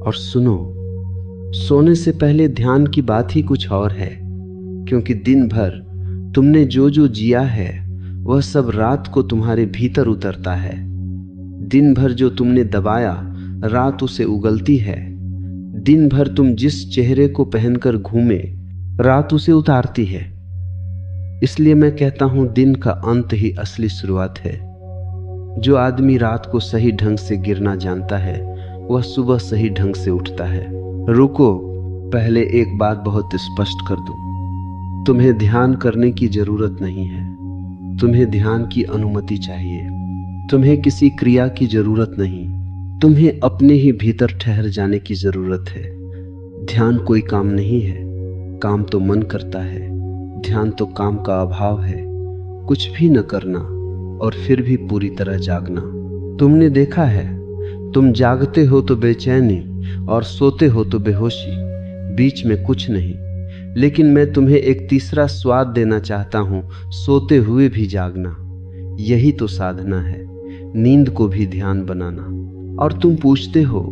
और सुनो, सोने से पहले ध्यान की बात ही कुछ और है, क्योंकि दिन भर तुमने जो जो जिया है वह सब रात को तुम्हारे भीतर उतरता है। दिन भर जो तुमने दबाया, रात उसे उगलती है। दिन भर तुम जिस चेहरे को पहनकर घूमे, रात उसे उतारती है। इसलिए मैं कहता हूं, दिन का अंत ही असली शुरुआत है। जो आदमी रात को सही ढंग से गिरना जानता है, वह सुबह सही ढंग से उठता है। रुको, पहले एक बात बहुत स्पष्ट कर दूं। तुम्हें ध्यान करने की जरूरत नहीं है। तुम्हें ध्यान की अनुमति चाहिए। तुम्हें किसी क्रिया की जरूरत नहीं। तुम्हें अपने ही भीतर ठहर जाने की जरूरत है। ध्यान कोई काम नहीं है। काम तो मन करता है। ध्यान तो काम का अभाव है। कुछ भी न करना और फिर भी पूरी तरह जागना। तुमने देखा है, तुम जागते हो तो बेचैनी और सोते हो तो बेहोशी, बीच में कुछ नहीं। लेकिन मैं तुम्हें एक तीसरा स्वाद देना चाहता हूं, सोते हुए भी जागना। यही तो साधना है, नींद को भी ध्यान बनाना। और तुम पूछते हो,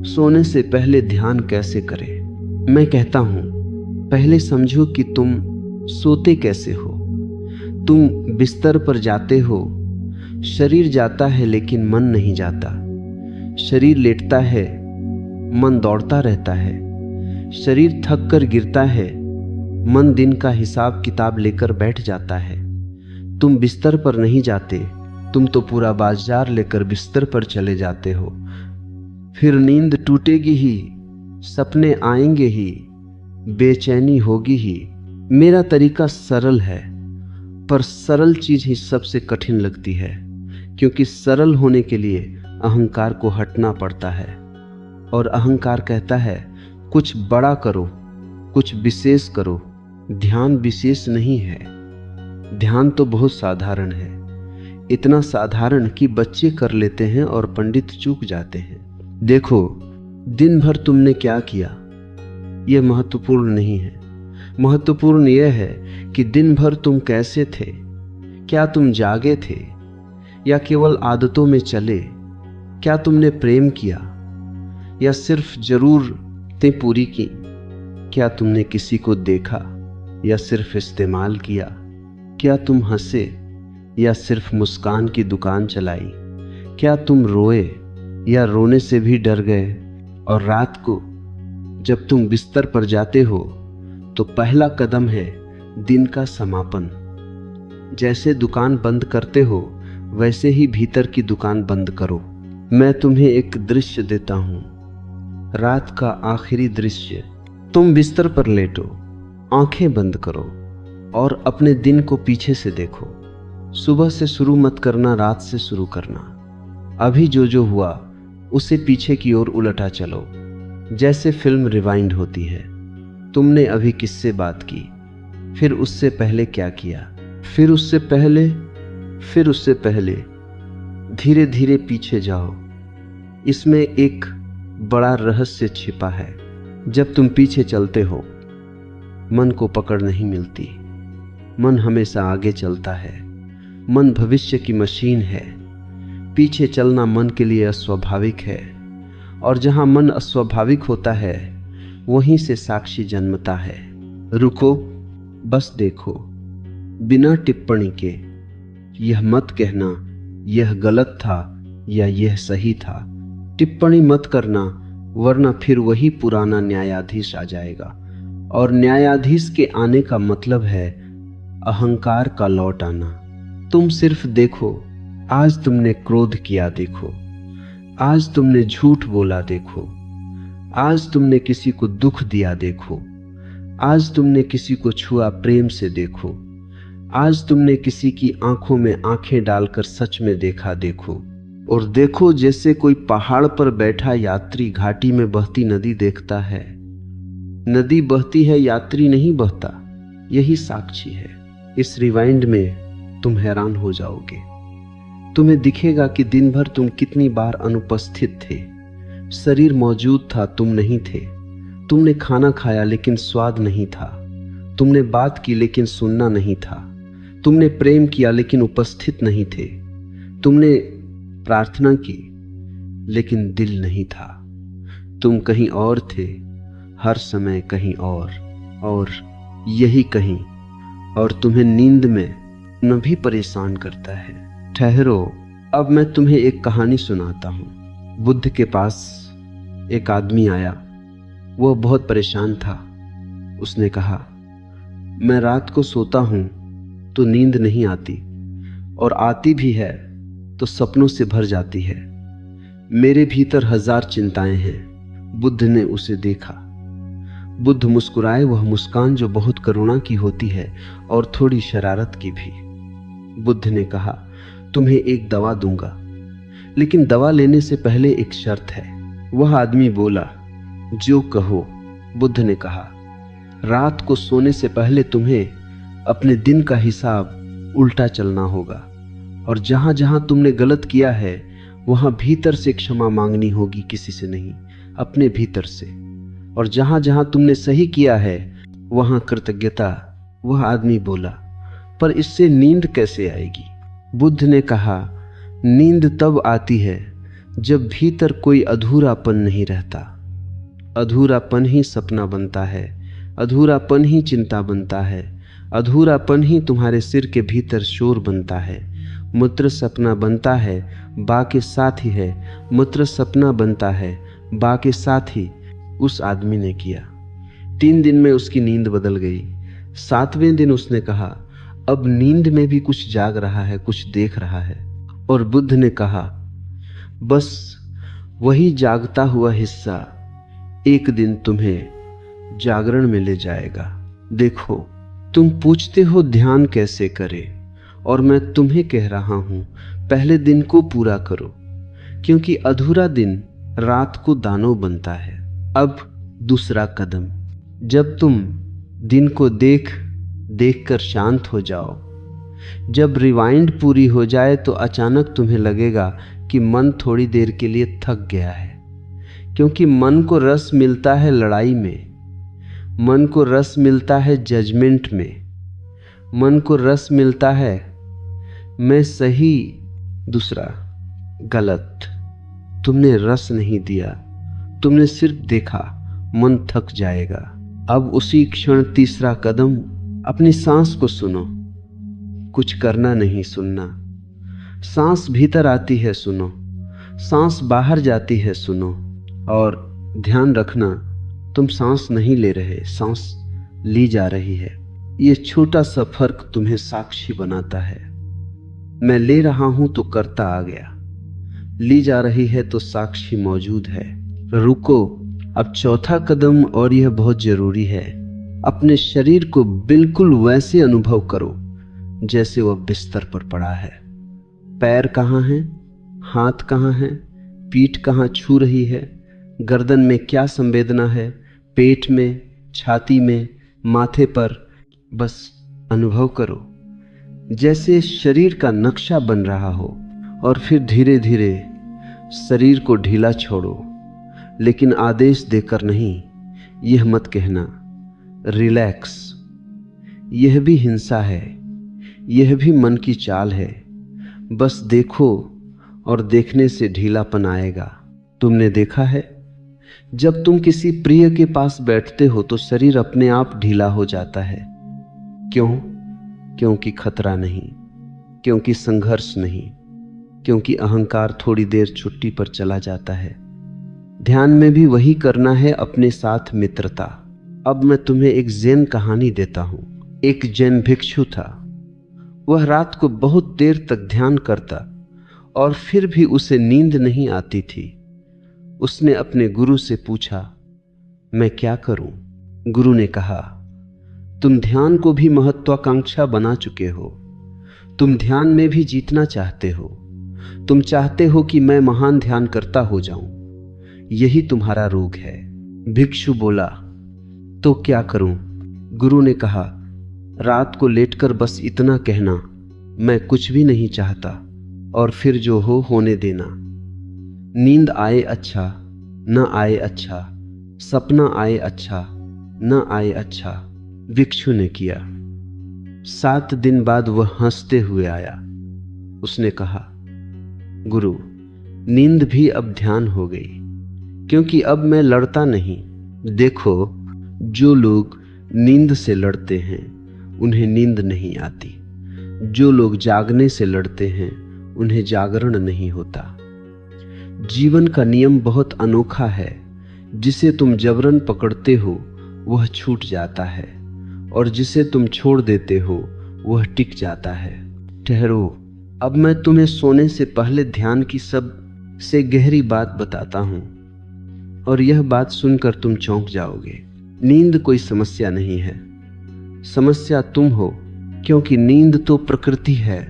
सोने से पहले ध्यान कैसे करें? मैं कहता हूं, पहले समझो कि तुम सोते कैसे हो। तुम बिस्तर पर जाते हो, शरीर जाता है लेकिन मन नहीं जाता। शरीर लेटता है, मन दौड़ता रहता है। शरीर थक कर गिरता है, मन दिन का हिसाब किताब लेकर बैठ जाता है। तुम बिस्तर पर नहीं जाते, तुम तो पूरा बाजार लेकर बिस्तर पर चले जाते हो। फिर नींद टूटेगी ही, सपने आएंगे ही, बेचैनी होगी ही। मेरा तरीका सरल है, पर सरल चीज ही सबसे कठिन लगती है, क्योंकि सरल होने के लिए अहंकार को हटना पड़ता है। और अहंकार कहता है, कुछ बड़ा करो, कुछ विशेष करो। ध्यान विशेष नहीं है। ध्यान तो बहुत साधारण है, इतना साधारण कि बच्चे कर लेते हैं और पंडित चूक जाते हैं। देखो, दिन भर तुमने क्या किया, यह महत्वपूर्ण नहीं है। महत्वपूर्ण यह है कि दिन भर तुम कैसे थे। क्या तुम जागे थे या केवल आदतों में चले? क्या तुमने प्रेम किया या सिर्फ जरूरतें पूरी की? क्या तुमने किसी को देखा या सिर्फ इस्तेमाल किया? क्या तुम हंसे या सिर्फ मुस्कान की दुकान चलाई? क्या तुम रोए या रोने से भी डर गए? और रात को जब तुम बिस्तर पर जाते हो तो पहला कदम है दिन का समापन। जैसे दुकान बंद करते हो, वैसे ही भीतर की दुकान बंद करो। मैं तुम्हें एक दृश्य देता हूं, रात का आखिरी दृश्य। तुम बिस्तर पर लेटो, आंखें बंद करो और अपने दिन को पीछे से देखो। सुबह से शुरू मत करना, रात से शुरू करना। अभी जो जो हुआ उसे पीछे की ओर उलटा चलो, जैसे फिल्म रिवाइंड होती है। तुमने अभी किससे बात की, फिर उससे पहले क्या किया, फिर उससे पहले, फिर उससे पहले। धीरे धीरे पीछे जाओ। इसमें एक बड़ा रहस्य छिपा है। जब तुम पीछे चलते हो, मन को पकड़ नहीं मिलती। मन हमेशा आगे चलता है। मन भविष्य की मशीन है। पीछे चलना मन के लिए अस्वाभाविक है, और जहां मन अस्वाभाविक होता है, वहीं से साक्षी जन्मता है। रुको, बस देखो, बिना टिप्पणी के। यह मत कहना यह गलत था या यह सही था। टिप्पणी मत करना, वरना फिर वही पुराना न्यायाधीश आ जाएगा, और न्यायाधीश के आने का मतलब है अहंकार का लौट आना। तुम सिर्फ देखो, आज तुमने क्रोध किया देखो, आज तुमने झूठ बोला देखो, आज तुमने किसी को दुख दिया देखो, आज तुमने किसी को छुआ प्रेम से देखो, आज तुमने किसी की आंखों में आंखें डालकर सच में देखा देखो। और देखो, जैसे कोई पहाड़ पर बैठा यात्री घाटी में बहती नदी देखता है। नदी बहती है, यात्री नहीं बहता। यही साक्षी है। इस रिवाइंड में तुम हैरान हो जाओगे। तुम्हें दिखेगा कि दिन भर तुम कितनी बार अनुपस्थित थे। शरीर मौजूद था, तुम नहीं थे। तुमने खाना खाया लेकिन स्वाद नहीं था। तुमने बात की लेकिन सुनना नहीं था। तुमने प्रेम किया लेकिन उपस्थित नहीं थे। तुमने प्रार्थना की लेकिन दिल नहीं था। तुम कहीं और थे, हर समय कहीं और यही कहीं, और तुम्हें नींद में न भी परेशान करता है। ठहरो, अब मैं तुम्हें एक कहानी सुनाता हूँ। बुद्ध के पास एक आदमी आया। वह बहुत परेशान था। उसने कहा, मैं रात को सोता हूँ तो नींद नहीं आती, और आती भी है तो सपनों से भर जाती है। मेरे भीतर 1000 चिंताएं हैं। बुद्ध ने उसे देखा। बुद्ध मुस्कुराए, वह मुस्कान जो बहुत करुणा की होती है और थोड़ी शरारत की भी। बुद्ध ने कहा, तुम्हें एक दवा दूंगा, लेकिन दवा लेने से पहले एक शर्त है। वह आदमी बोला, जो कहो। बुद्ध ने कहा, रात को सोने से पहले तुम्हें अपने दिन का हिसाब उल्टा चलना होगा, और जहां जहां तुमने गलत किया है वहां भीतर से क्षमा मांगनी होगी, किसी से नहीं, अपने भीतर से। और जहां जहां तुमने सही किया है वहां कृतज्ञता। वह आदमी बोला, पर इससे नींद कैसे आएगी? बुद्ध ने कहा, नींद तब आती है जब भीतर कोई अधूरापन नहीं रहता। अधूरापन ही सपना बनता है, अधूरापन ही चिंता बनता है, अधूरापन ही तुम्हारे सिर के भीतर शोर बनता है। मूत्र सपना बनता है, बाकी साथ ही है। मूत्र सपना बनता है, बाकी साथ ही। उस आदमी ने किया। 3 दिन में उसकी नींद बदल गई। 7वें दिन उसने कहा, अब नींद में भी कुछ जाग रहा है, कुछ देख रहा है। और बुद्ध ने कहा, बस वही जागता हुआ हिस्सा एक दिन तुम्हें जागरण में ले जाएगा। देखो, तुम पूछते हो ध्यान कैसे करें, और मैं तुम्हें कह रहा हूं, पहले दिन को पूरा करो, क्योंकि अधूरा दिन रात को दानव बनता है। अब दूसरा कदम, जब तुम दिन को देख कर शांत हो जाओ, जब रिवाइंड पूरी हो जाए तो अचानक तुम्हें लगेगा कि मन थोड़ी देर के लिए थक गया है, क्योंकि मन को रस मिलता है लड़ाई में, मन को रस मिलता है जजमेंट में, मन को रस मिलता है मैं सही दूसरा गलत। तुमने रस नहीं दिया, तुमने सिर्फ देखा, मन थक जाएगा। अब उसी क्षण तीसरा कदम, अपनी सांस को सुनो। कुछ करना नहीं, सुनना। सांस भीतर आती है, सुनो। सांस बाहर जाती है, सुनो। और ध्यान रखना, तुम सांस नहीं ले रहे, सांस ली जा रही है। ये छोटा सा फर्क तुम्हें साक्षी बनाता है। मैं ले रहा हूं तो कर्ता आ गया, ली जा रही है तो साक्षी मौजूद है। रुको, अब चौथा कदम, और यह बहुत जरूरी है। अपने शरीर को बिल्कुल वैसे अनुभव करो जैसे वह बिस्तर पर पड़ा है। पैर कहाँ हैं, हाथ कहाँ हैं, पीठ कहाँ छू रही है, गर्दन में क्या संवेदना है, पेट में, छाती में, माथे पर। बस अनुभव करो जैसे शरीर का नक्शा बन रहा हो। और फिर धीरे धीरे शरीर को ढीला छोड़ो, लेकिन आदेश देकर नहीं। यह मत कहना रिलैक्स, यह भी हिंसा है, यह भी मन की चाल है। बस देखो, और देखने से ढीलापन आएगा। तुमने देखा है, जब तुम किसी प्रिय के पास बैठते हो तो शरीर अपने आप ढीला हो जाता है। क्यों? क्योंकि खतरा नहीं, क्योंकि संघर्ष नहीं, क्योंकि अहंकार थोड़ी देर छुट्टी पर चला जाता है। ध्यान में भी वही करना है, अपने साथ मित्रता। अब मैं तुम्हें एक जैन कहानी देता हूं। एक जैन भिक्षु था। वह रात को बहुत देर तक ध्यान करता और फिर भी उसे नींद नहीं आती थी। उसने अपने गुरु से पूछा, मैं क्या करूं? गुरु ने कहा, तुम ध्यान को भी महत्वाकांक्षा बना चुके हो। तुम ध्यान में भी जीतना चाहते हो। तुम चाहते हो कि मैं महान ध्यान करता हो जाऊं। यही तुम्हारा रोग है। भिक्षु बोला, तो क्या करूं? गुरु ने कहा, रात को लेटकर बस इतना कहना, मैं कुछ भी नहीं चाहता, और फिर जो हो होने देना। नींद आए अच्छा, न आए अच्छा, सपना आए अच्छा, न आए अच्छा। भिक्षु ने किया। 7 दिन बाद वह हंसते हुए आया। उसने कहा, गुरु, नींद भी अब ध्यान हो गई। क्योंकि अब मैं लड़ता नहीं। देखो, जो लोग नींद से लड़ते हैं उन्हें नींद नहीं आती। जो लोग जागने से लड़ते हैं उन्हें जागरण नहीं होता। जीवन का नियम बहुत अनोखा है। जिसे तुम जबरन पकड़ते हो वह छूट जाता है, और जिसे तुम छोड़ देते हो वह टिक जाता है। ठहरो, अब मैं तुम्हें सोने से पहले ध्यान की सबसे गहरी बात बताता हूं, और यह बात सुनकर तुम चौंक जाओगे। नींद कोई समस्या नहीं है, समस्या तुम हो। क्योंकि नींद तो प्रकृति है।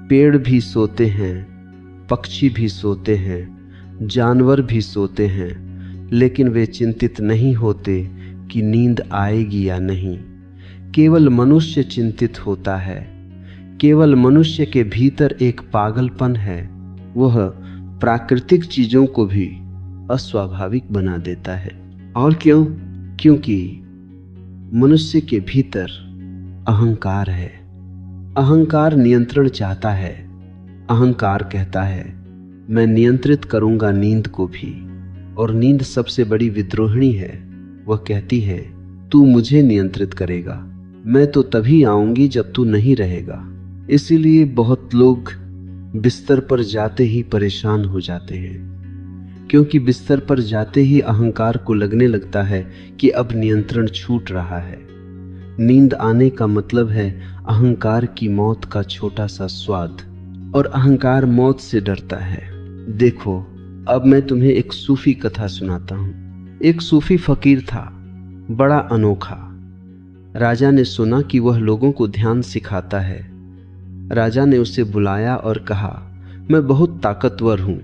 पेड़ भी सोते हैं, पक्षी भी सोते हैं, जानवर भी सोते हैं, लेकिन वे चिंतित नहीं होते कि नींद आएगी या नहीं। केवल मनुष्य चिंतित होता है। केवल मनुष्य के भीतर एक पागलपन है, वह प्राकृतिक चीजों को भी अस्वाभाविक बना देता है। और क्यों? क्योंकि मनुष्य के भीतर अहंकार है। अहंकार नियंत्रण चाहता है। अहंकार कहता है, मैं नियंत्रित करूंगा नींद को भी। और नींद सबसे बड़ी विद्रोहिणी है। वह कहती है, तू मुझे नियंत्रित करेगा, मैं तो तभी आऊंगी जब तू नहीं रहेगा। इसीलिए बहुत लोग बिस्तर पर जाते ही परेशान हो जाते हैं, क्योंकि बिस्तर पर जाते ही अहंकार को लगने लगता है कि अब नियंत्रण छूट रहा है। नींद आने का मतलब है अहंकार की मौत का छोटा सा स्वाद, और अहंकार मौत से डरता है। देखो, अब मैं तुम्हें एक सूफी कथा सुनाता हूं। एक सूफी फकीर था, बड़ा अनोखा। राजा ने सुना कि वह लोगों को ध्यान सिखाता है। राजा ने उसे बुलाया और कहा, मैं बहुत ताकतवर हूं,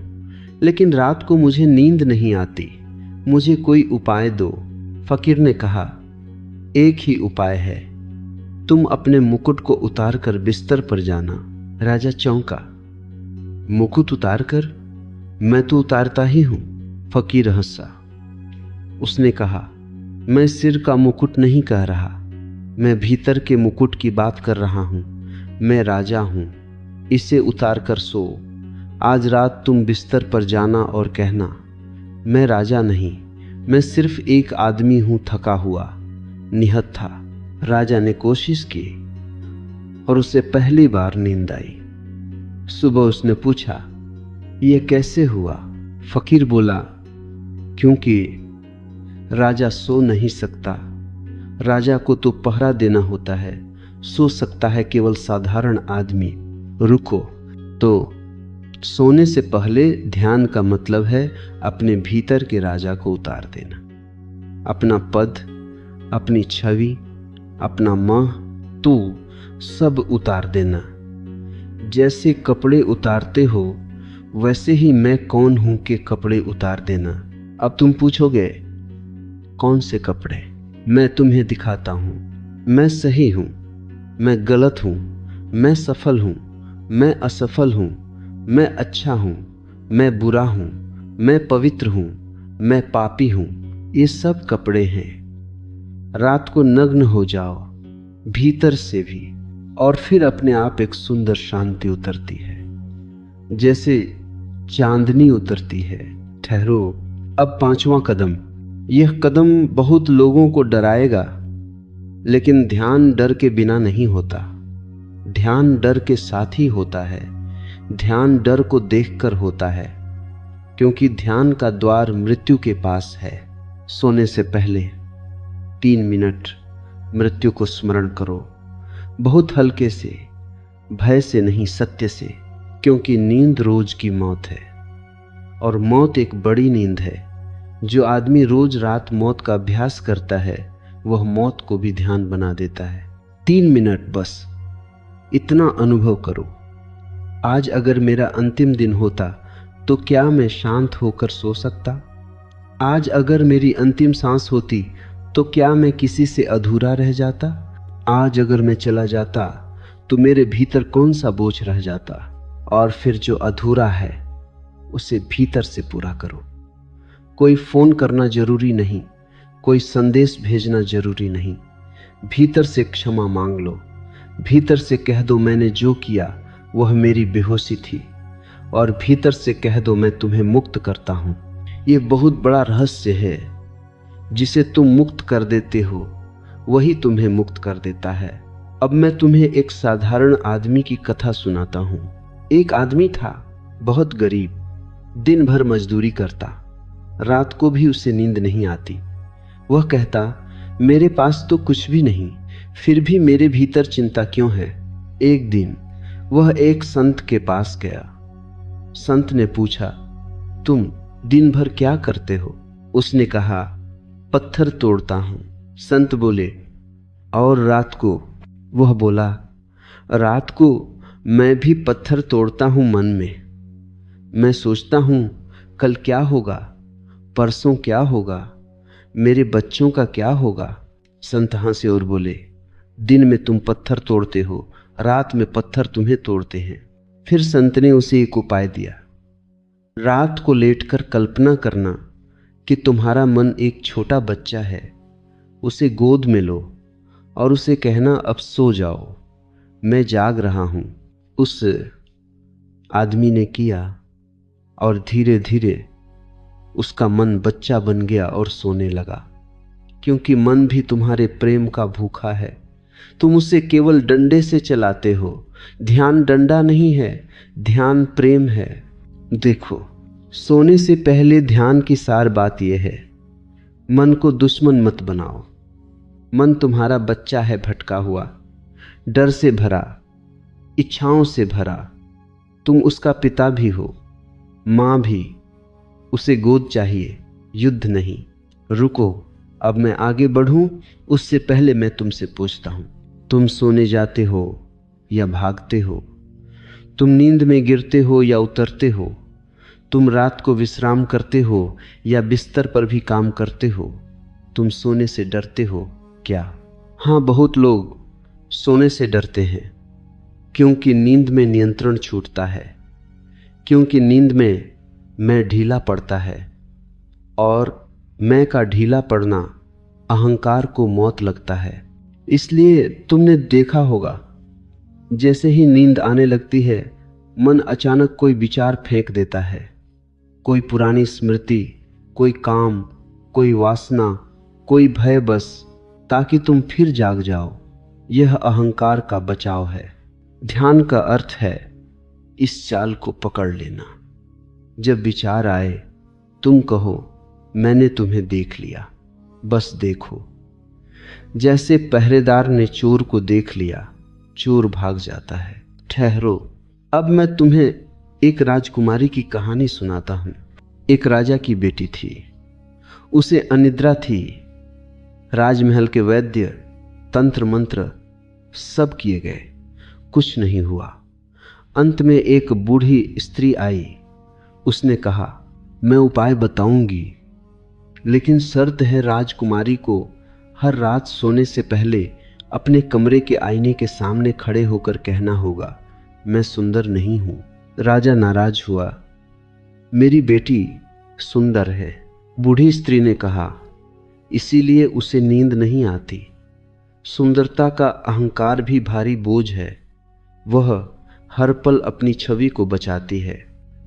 लेकिन रात को मुझे नींद नहीं आती, मुझे कोई उपाय दो। फकीर ने कहा, एक ही उपाय है, तुम अपने मुकुट को उतार कर बिस्तर पर जाना। राजा चौंका, मुकुट उतार कर? मैं तो उतारता ही हूं। फकीर हंसा। उसने कहा, मैं सिर का मुकुट नहीं कह रहा, मैं भीतर के मुकुट की बात कर रहा हूं। मैं राजा हूं, इसे उतार कर सो। आज रात तुम बिस्तर पर जाना और कहना, मैं राजा नहीं, मैं सिर्फ एक आदमी हूं, थका हुआ, निहत था। राजा ने कोशिश की और उसे पहली बार नींद आई। सुबह उसने पूछा, यह कैसे हुआ? फकीर बोला, क्योंकि राजा सो नहीं सकता, राजा को तो पहरा देना होता है, सो सकता है केवल साधारण आदमी। रुको, तो सोने से पहले ध्यान का मतलब है अपने भीतर के राजा को उतार देना। अपना पद, अपनी छवि, अपना मैं, तू, सब उतार देना। जैसे कपड़े उतारते हो वैसे ही मैं कौन हूं के कपड़े उतार देना। अब तुम पूछोगे, कौन से कपड़े? मैं तुम्हें दिखाता हूं। मैं सही हूं, मैं गलत हूं, मैं सफल हूं, मैं असफल हूं, मैं अच्छा हूं, मैं बुरा हूं, मैं पवित्र हूं, मैं पापी हूं। ये सब कपड़े हैं। रात को नग्न हो जाओ, भीतर से भी, और फिर अपने आप एक सुंदर शांति उतरती है, जैसे चांदनी उतरती है। ठहरो, अब पांचवा कदम। यह कदम बहुत लोगों को डराएगा, लेकिन ध्यान डर के बिना नहीं होता। ध्यान डर के साथ ही होता है। ध्यान डर को देखकर होता है, क्योंकि ध्यान का द्वार मृत्यु के पास है। सोने से पहले 3 मिनट मृत्यु को स्मरण करो, बहुत हल्के से, भय से नहीं, सत्य से, क्योंकि नींद रोज की मौत है, और मौत एक बड़ी नींद है। जो आदमी रोज रात मौत का अभ्यास करता है वह मौत को भी ध्यान बना देता है। 3 मिनट बस इतना अनुभव करो। आज अगर मेरा अंतिम दिन होता तो क्या मैं शांत होकर सो सकता? आज अगर मेरी अंतिम सांस होती तो क्या मैं किसी से अधूरा रह जाता? आज अगर मैं चला जाता तो मेरे भीतर कौन सा बोझ रह जाता? और फिर जो अधूरा है उसे भीतर से पूरा करो। कोई फोन करना जरूरी नहीं, कोई संदेश भेजना जरूरी नहीं। भीतर से क्षमा मांग लो। भीतर से कह दो, मैंने जो किया वह मेरी बेहोशी थी, और भीतर से कह दो, मैं तुम्हें मुक्त करता हूं। ये बहुत बड़ा रहस्य है। जिसे तुम मुक्त कर देते हो वही तुम्हें मुक्त कर देता है। अब मैं तुम्हें एक साधारण आदमी की कथा सुनाता हूँ। एक आदमी था, बहुत गरीब, दिन भर मजदूरी करता, रात को भी उसे नींद नहीं आती। वह कहता, मेरे पास तो कुछ भी नहीं, फिर भी मेरे भीतर चिंता क्यों है। एक दिन वह एक संत के पास गया। संत ने पूछा, तुम दिन भर क्या करते हो? उसने कहा, पत्थर तोड़ता हूं। संत बोले, और रात को? वह बोला, रात को मैं भी पत्थर तोड़ता हूं मन में। मैं सोचता हूं कल क्या होगा, परसों क्या होगा, मेरे बच्चों का क्या होगा। संत हंसे और बोले, दिन में तुम पत्थर तोड़ते हो, रात में पत्थर तुम्हें तोड़ते हैं। फिर संत ने उसे एक उपाय दिया। रात को लेटकर कल्पना करना कि तुम्हारा मन एक छोटा बच्चा है, उसे गोद में लो और उसे कहना, अब सो जाओ, मैं जाग रहा हूं। उस आदमी ने किया और धीरे धीरे उसका मन बच्चा बन गया और सोने लगा। क्योंकि मन भी तुम्हारे प्रेम का भूखा है। तुम उसे केवल डंडे से चलाते हो। ध्यान डंडा नहीं है, ध्यान प्रेम है। देखो, सोने से पहले ध्यान की सार बात यह है, मन को दुश्मन मत बनाओ। मन तुम्हारा बच्चा है, भटका हुआ, डर से भरा, इच्छाओं से भरा। तुम उसका पिता भी हो, मां भी। उसे गोद चाहिए, युद्ध नहीं। रुको, अब मैं आगे बढ़ूं उससे पहले मैं तुमसे पूछता हूं, तुम सोने जाते हो या भागते हो? तुम नींद में गिरते हो या उतरते हो? तुम रात को विश्राम करते हो या बिस्तर पर भी काम करते हो? तुम सोने से डरते हो क्या? हाँ, बहुत लोग सोने से डरते हैं, क्योंकि नींद में नियंत्रण छूटता है, क्योंकि नींद में मैं ढीला पड़ता है, और मैं का ढीला पड़ना अहंकार को मौत लगता है। इसलिए तुमने देखा होगा, जैसे ही नींद आने लगती है, मन अचानक कोई विचार फेंक देता है, कोई पुरानी स्मृति, कोई काम, कोई वासना, कोई भय, बस ताकि तुम फिर जाग जाओ। यह अहंकार का बचाव है। ध्यान का अर्थ है इस चाल को पकड़ लेना। जब विचार आए, तुम कहो, मैंने तुम्हें देख लिया, बस देखो। जैसे पहरेदार ने चोर को देख लिया, चोर भाग जाता है। ठहरो, अब मैं तुम्हें एक राजकुमारी की कहानी सुनाता हूं। एक राजा की बेटी थी, उसे अनिद्रा थी। राजमहल के वैद्य, तंत्र मंत्र सब किए गए, कुछ नहीं हुआ। अंत में एक बूढ़ी स्त्री आई। उसने कहा, मैं उपाय बताऊंगी, लेकिन शर्त है राजकुमारी को हर रात सोने से पहले अपने कमरे के आईने के सामने खड़े होकर कहना होगा, मैं सुंदर नहीं हूं। राजा नाराज हुआ, मेरी बेटी सुंदर है। बूढ़ी स्त्री ने कहा, इसीलिए उसे नींद नहीं आती। सुंदरता का अहंकार भी भारी बोझ है, वह हर पल अपनी छवि को बचाती है।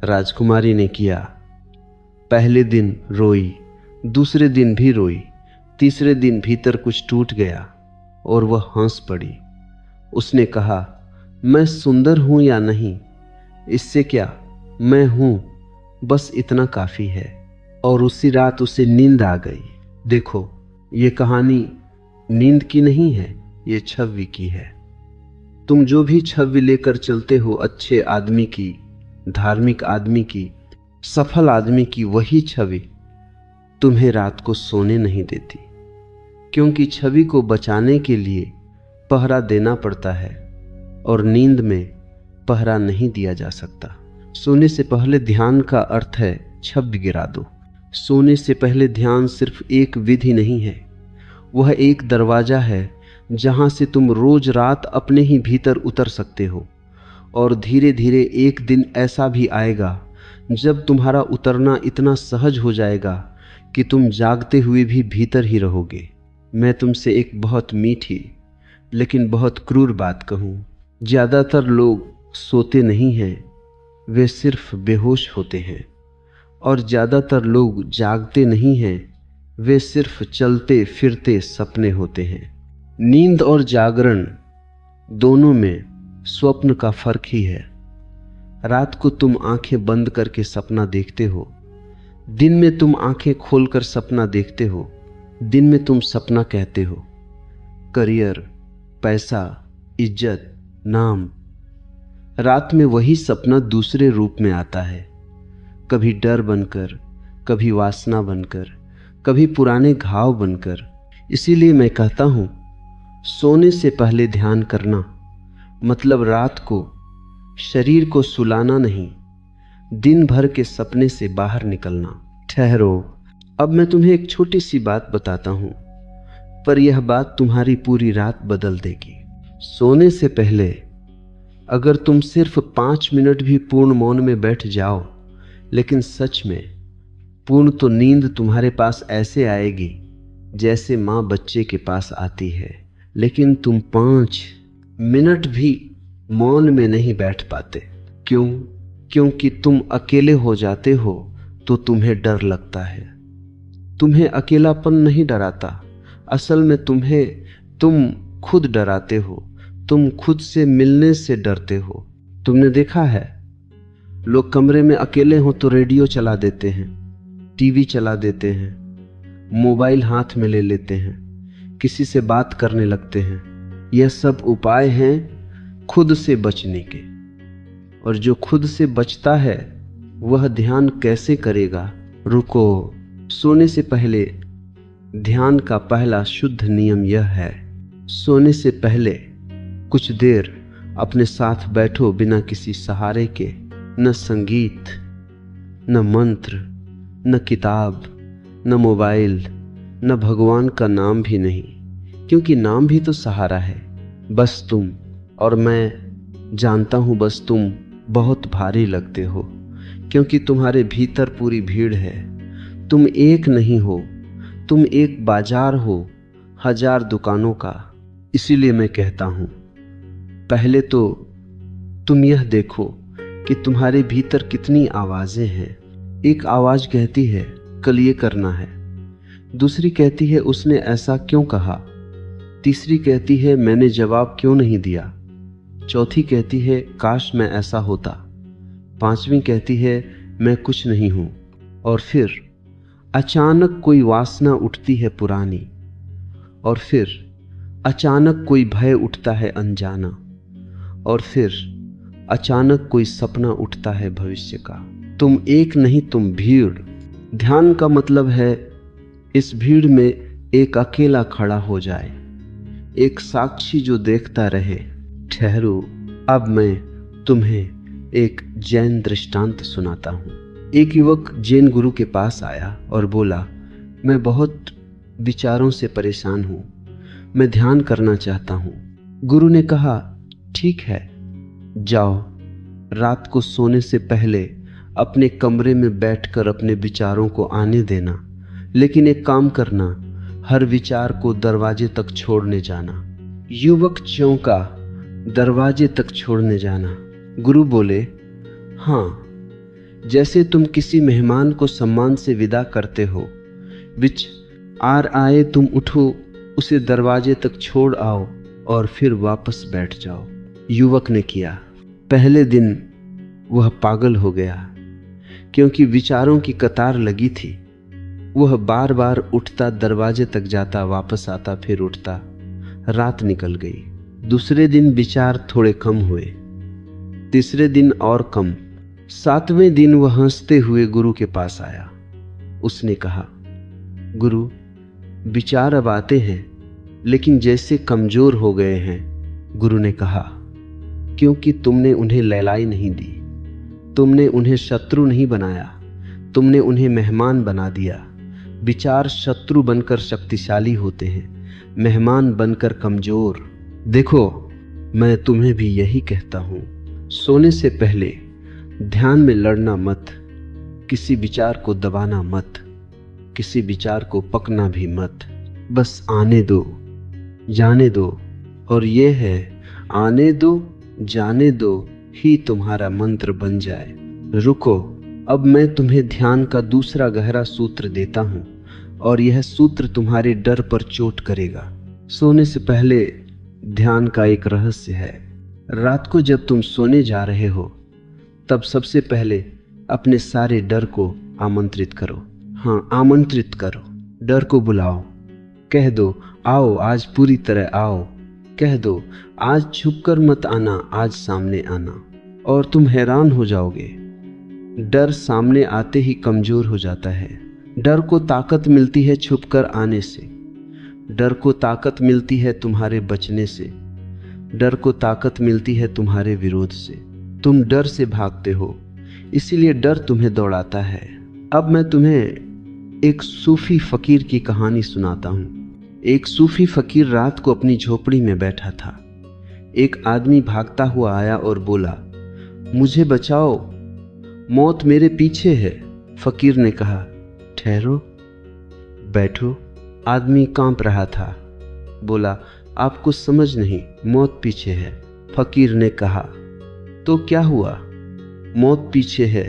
राजकुमारी ने किया। पहले दिन रोई, दूसरे दिन भी रोई, तीसरे दिन भीतर कुछ टूट गया और वह हंस पड़ी। उसने कहा, मैं सुंदर हूं या नहीं, इससे क्या, मैं हूं, बस इतना काफी है। और उसी रात उसे नींद आ गई। देखो, ये कहानी नींद की नहीं है, ये छवि की है। तुम जो भी छवि लेकर चलते हो, अच्छे आदमी की, धार्मिक आदमी की, सफल आदमी की, वही छवि तुम्हें रात को सोने नहीं देती। क्योंकि छवि को बचाने के लिए पहरा देना पड़ता है, और नींद में पहरा नहीं दिया जा सकता। सोने से पहले ध्यान का अर्थ है छवि गिरा दो। सोने से पहले ध्यान सिर्फ एक विधि नहीं है, वह एक दरवाजा है जहां से तुम रोज रात अपने ही भीतर उतर सकते हो। और धीरे धीरे एक दिन ऐसा भी आएगा जब तुम्हारा उतरना इतना सहज हो जाएगा कि तुम जागते हुए भी भीतर ही रहोगे। मैं तुमसे एक बहुत मीठी लेकिन बहुत क्रूर बात कहूँ, ज़्यादातर लोग सोते नहीं हैं, वे सिर्फ बेहोश होते हैं। और ज़्यादातर लोग जागते नहीं हैं, वे सिर्फ चलते फिरते सपने होते हैं। नींद और जागरण दोनों में स्वप्न का फर्क ही है। रात को तुम आंखें बंद करके सपना देखते हो, दिन में तुम आंखें खोलकर सपना देखते हो। दिन में तुम सपना कहते हो, करियर, पैसा, इज्जत, नाम। रात में वही सपना दूसरे रूप में आता है, कभी डर बनकर, कभी वासना बनकर, कभी पुराने घाव बनकर। इसीलिए मैं कहता हूं, सोने से पहले ध्यान करना मतलब रात को शरीर को सुलाना नहीं, दिन भर के सपने से बाहर निकलना। ठहरो, अब मैं तुम्हें एक छोटी सी बात बताता हूं, पर यह बात तुम्हारी पूरी रात बदल देगी। सोने से पहले अगर तुम सिर्फ 5 मिनट भी पूर्ण मौन में बैठ जाओ, लेकिन सच में पूर्ण, तो नींद तुम्हारे पास ऐसे आएगी जैसे माँ बच्चे के पास आती है। लेकिन तुम 5 मिनट भी मौन में नहीं बैठ पाते। क्यों? क्योंकि तुम अकेले हो जाते हो तो तुम्हें डर लगता है। तुम्हें अकेलापन नहीं डराता, असल में तुम खुद डराते हो। तुम खुद से मिलने से डरते हो। तुमने देखा है, लोग कमरे में अकेले हो तो रेडियो चला देते हैं, टीवी चला देते हैं, मोबाइल हाथ में ले लेते हैं, किसी से बात करने लगते हैं। यह सब उपाय हैं खुद से बचने के। और जो खुद से बचता है वह ध्यान कैसे करेगा? रुको, सोने से पहले ध्यान का पहला शुद्ध नियम यह है, सोने से पहले कुछ देर अपने साथ बैठो, बिना किसी सहारे के। न संगीत, न मंत्र, न किताब, न मोबाइल, न भगवान का नाम भी नहीं, क्योंकि नाम भी तो सहारा है। बस तुम और मैं जानता हूं, बस तुम बहुत भारी लगते हो, क्योंकि तुम्हारे भीतर पूरी भीड़ है। तुम एक नहीं हो, तुम एक बाजार हो, 1000 दुकानों का। इसीलिए मैं कहता हूं, पहले तो तुम यह देखो कि तुम्हारे भीतर कितनी आवाजें हैं। एक आवाज कहती है कल ये करना है, दूसरी कहती है उसने ऐसा क्यों कहा, तीसरी कहती है मैंने जवाब क्यों नहीं दिया, चौथी कहती है काश मैं ऐसा होता, पांचवी कहती है मैं कुछ नहीं हूं। और फिर अचानक कोई वासना उठती है पुरानी, और फिर अचानक कोई भय उठता है अनजाना, और फिर अचानक कोई सपना उठता है भविष्य का। तुम एक नहीं, तुम भीड़। ध्यान का मतलब है इस भीड़ में एक अकेला खड़ा हो जाए, एक साक्षी जो देखता रहे। ठहरो, अब मैं तुम्हें एक जैन दृष्टांत सुनाता हूँ। एक युवक जैन गुरु के पास आया और बोला, मैं बहुत विचारों से परेशान हूँ, मैं ध्यान करना चाहता हूँ। गुरु ने कहा, ठीक है, जाओ, रात को सोने से पहले अपने कमरे में बैठकर अपने विचारों को आने देना, लेकिन एक काम करना, हर विचार को दरवाजे तक छोड़ने जाना। युवक चौंका, दरवाजे तक छोड़ने जाना? गुरु बोले, हाँ, जैसे तुम किसी मेहमान को सम्मान से विदा करते हो, विचार आए तुम उठो, उसे दरवाजे तक छोड़ आओ और फिर वापस बैठ जाओ। युवक ने किया। पहले दिन वह पागल हो गया, क्योंकि विचारों की कतार लगी थी। वह बार बार उठता, दरवाजे तक जाता, वापस आता, फिर उठता। रात निकल गई। दूसरे दिन विचार थोड़े कम हुए, तीसरे दिन और कम। 7वें दिन वह हंसते हुए गुरु के पास आया। उसने कहा, गुरु, विचार अब आते हैं, लेकिन जैसे कमजोर हो गए हैं। गुरु ने कहा, क्योंकि तुमने उन्हें लैलाई नहीं दी, तुमने उन्हें शत्रु नहीं बनाया, तुमने उन्हें मेहमान बना दिया। विचार शत्रु बनकर शक्तिशाली होते हैं, मेहमान बनकर कमजोर। देखो, मैं तुम्हें भी यही कहता हूं, सोने से पहले ध्यान में लड़ना मत, किसी विचार को दबाना मत, किसी विचार को पकना भी मत। बस आने दो, जाने दो। और ये है, आने दो, जाने दो ही तुम्हारा मंत्र बन जाए। रुको, अब मैं तुम्हें ध्यान का दूसरा गहरा सूत्र देता हूं और यह सूत्र तुम्हारे डर पर चोट करेगा। सोने से पहले ध्यान का एक रहस्य है। रात को जब तुम सोने जा रहे हो तब सबसे पहले अपने सारे डर को आमंत्रित करो। हाँ, आमंत्रित करो। डर को बुलाओ। कह दो, आओ आज पूरी तरह आओ। कह दो, आज छुपकर मत आना, आज सामने आना। और तुम हैरान हो जाओगे, डर सामने आते ही कमजोर हो जाता है। डर को ताकत मिलती है छुपकर आने से। डर को ताकत मिलती है तुम्हारे बचने से। डर को ताकत मिलती है तुम्हारे विरोध से। तुम डर से भागते हो, इसीलिए डर तुम्हें दौड़ाता है। अब मैं तुम्हें एक सूफी फकीर की कहानी सुनाता हूँ। एक सूफी फकीर रात को अपनी झोपड़ी में बैठा था। एक आदमी भागता हुआ आया और बोला, मुझे बचाओ, मौत मेरे पीछे है। फकीर ने कहा, ठहरो, बैठो। आदमी कांप रहा था। बोला, आपको समझ नहीं, मौत पीछे है। फकीर ने कहा, तो क्या हुआ, मौत पीछे है,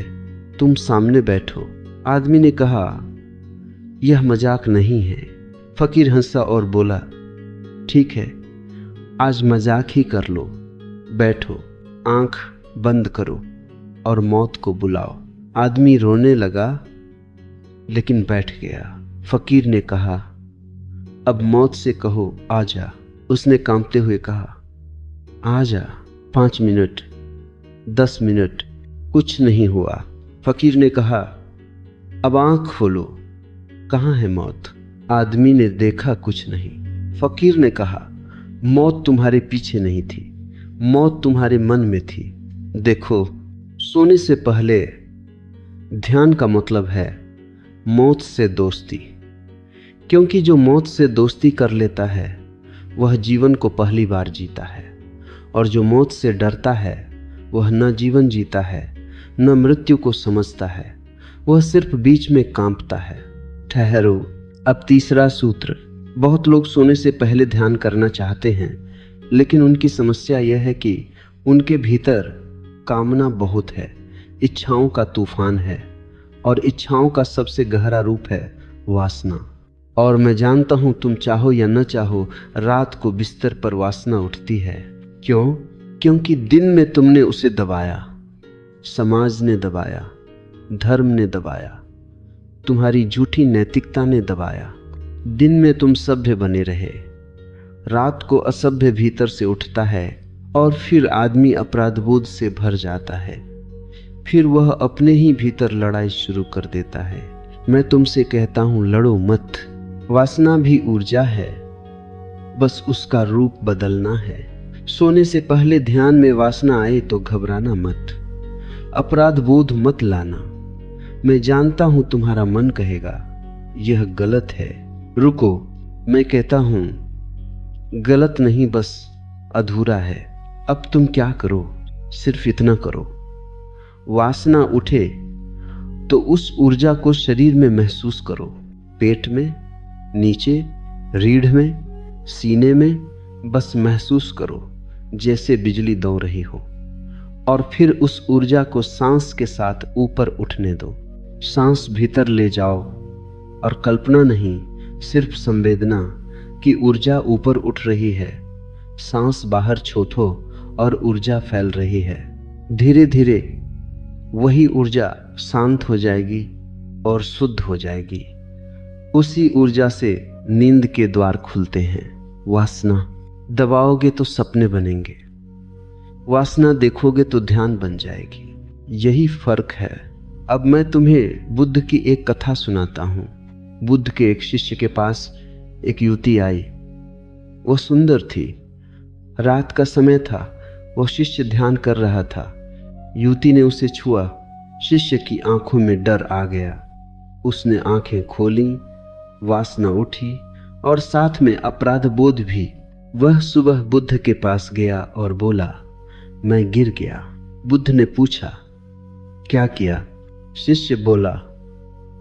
तुम सामने बैठो। आदमी ने कहा, यह मजाक नहीं है। फकीर हंसा और बोला, ठीक है, आज मजाक ही कर लो। बैठो, आंख बंद करो और मौत को बुलाओ। आदमी रोने लगा लेकिन बैठ गया। फकीर ने कहा, अब मौत से कहो आ जा। उसने कांपते हुए कहा, आ जा। 5 मिनट, 10 मिनट, कुछ नहीं हुआ। फकीर ने कहा, अब आंख खोलो, कहाँ है मौत? आदमी ने देखा कुछ नहीं। फकीर ने कहा, मौत तुम्हारे पीछे नहीं थी, मौत तुम्हारे मन में थी। देखो, सोने से पहले ध्यान का मतलब है मौत से दोस्ती, क्योंकि जो मौत से दोस्ती कर लेता है वह जीवन को पहली बार जीता है, और जो मौत से डरता है वह न जीवन जीता है न मृत्यु को समझता है, वह सिर्फ बीच में कांपता है। ठहरो, अब तीसरा सूत्र। बहुत लोग सोने से पहले ध्यान करना चाहते हैं, लेकिन उनकी समस्या यह है कि उनके भीतर कामना बहुत है, इच्छाओं का तूफान है, और इच्छाओं का सबसे गहरा रूप है वासना। और मैं जानता हूं, तुम चाहो या न चाहो, रात को बिस्तर पर वासना उठती है। क्यों? क्योंकि दिन में तुमने उसे दबाया, समाज ने दबाया, धर्म ने दबाया, तुम्हारी झूठी नैतिकता ने दबाया। दिन में तुम सभ्य बने रहे, रात को असभ्य भीतर से उठता है, और फिर आदमी अपराधबोध से भर जाता है। फिर वह अपने ही भीतर लड़ाई शुरू कर देता है। मैं तुमसे कहता हूं, लड़ो मत। वासना भी ऊर्जा है, बस उसका रूप बदलना है। सोने से पहले ध्यान में वासना आए तो घबराना मत, अपराध बोध मत लाना। मैं जानता हूं तुम्हारा मन कहेगा यह गलत है। रुको, मैं कहता हूं गलत नहीं, बस अधूरा है। अब तुम क्या करो, सिर्फ इतना करो, वासना उठे तो उस ऊर्जा को शरीर में महसूस करो, पेट में, नीचे, रीढ़ में, सीने में। बस महसूस करो जैसे बिजली दौड़ रही हो, और फिर उस ऊर्जा को सांस के साथ ऊपर उठने दो। सांस भीतर ले जाओ, और कल्पना नहीं, सिर्फ संवेदना कि ऊर्जा ऊपर उठ रही है। सांस बाहर छोड़ो और ऊर्जा फैल रही है। धीरे धीरे वही ऊर्जा शांत हो जाएगी और शुद्ध हो जाएगी। उसी ऊर्जा से नींद के द्वार खुलते हैं। वासना दबाओगे तो सपने बनेंगे, वासना देखोगे तो ध्यान बन जाएगी। यही फर्क है। अब मैं तुम्हें बुद्ध की एक कथा सुनाता हूं। बुद्ध के एक शिष्य के पास एक युवती आई। वह सुंदर थी। रात का समय था। वह शिष्य ध्यान कर रहा था। युवती ने उसे छुआ। शिष्य की आंखों में डर आ गया। उसने आंखें खोली, वासना उठी और साथ में अपराध बोध भी। वह सुबह बुद्ध के पास गया और बोला, मैं गिर गया। बुद्ध ने पूछा, क्या किया? शिष्य बोला,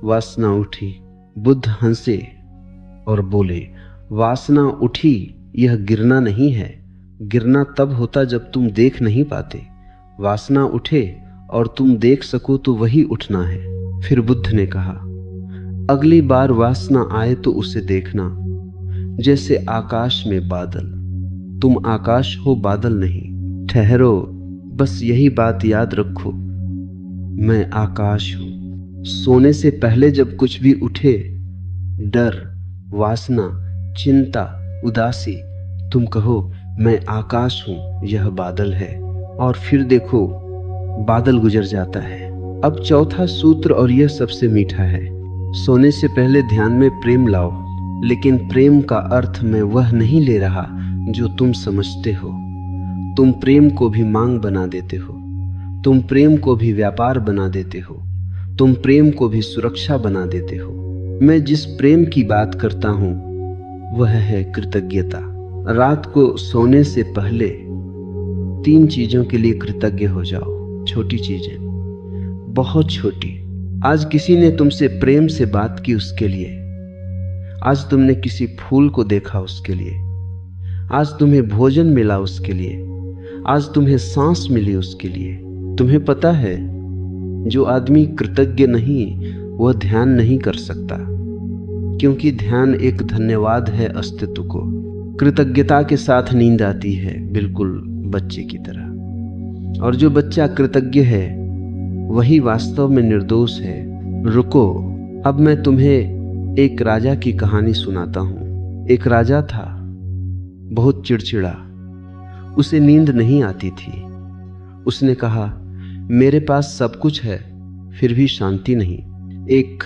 वासना उठी। बुद्ध हंसे और बोले, वासना उठी, यह गिरना नहीं है। गिरना तब होता जब तुम देख नहीं पाते। वासना उठे और तुम देख सको तो वही उठना है। फिर बुद्ध ने कहा, अगली बार वासना आए तो उसे देखना जैसे आकाश में बादल। तुम आकाश हो, बादल नहीं। ठहरो, बस यही बात याद रखो, मैं आकाश हूं। सोने से पहले जब कुछ भी उठे, डर, वासना, चिंता, उदासी, तुम कहो मैं आकाश हूं, यह बादल है, और फिर देखो बादल गुजर जाता है। अब चौथा सूत्र, और यह सबसे मीठा है। सोने से पहले ध्यान में प्रेम लाओ, लेकिन प्रेम का अर्थ मैं वह नहीं ले रहा जो तुम समझते हो। तुम प्रेम को भी मांग बना देते हो, तुम प्रेम को भी व्यापार बना देते हो, तुम प्रेम को भी सुरक्षा बना देते हो। मैं जिस प्रेम की बात करता हूं वह है कृतज्ञता। रात को सोने से पहले 3 चीजों के लिए कृतज्ञ हो जाओ। छोटी चीजें, बहुत छोटी। आज किसी ने तुमसे प्रेम से बात की, उसके लिए। आज तुमने किसी फूल को देखा, उसके लिए। आज तुम्हें भोजन मिला, उसके लिए। आज तुम्हें सांस मिली, उसके लिए। तुम्हें पता है, जो आदमी कृतज्ञ नहीं वह ध्यान नहीं कर सकता, क्योंकि ध्यान एक धन्यवाद है अस्तित्व को। कृतज्ञता के साथ नींद आती है, बिल्कुल बच्चे की तरह। और जो बच्चा कृतज्ञ है वही वास्तव में निर्दोष है। रुको, अब मैं तुम्हें एक राजा की कहानी सुनाता हूं। एक राजा था, बहुत चिड़चिड़ा, उसे नींद नहीं आती थी। उसने कहा, मेरे पास सब कुछ है फिर भी शांति नहीं। एक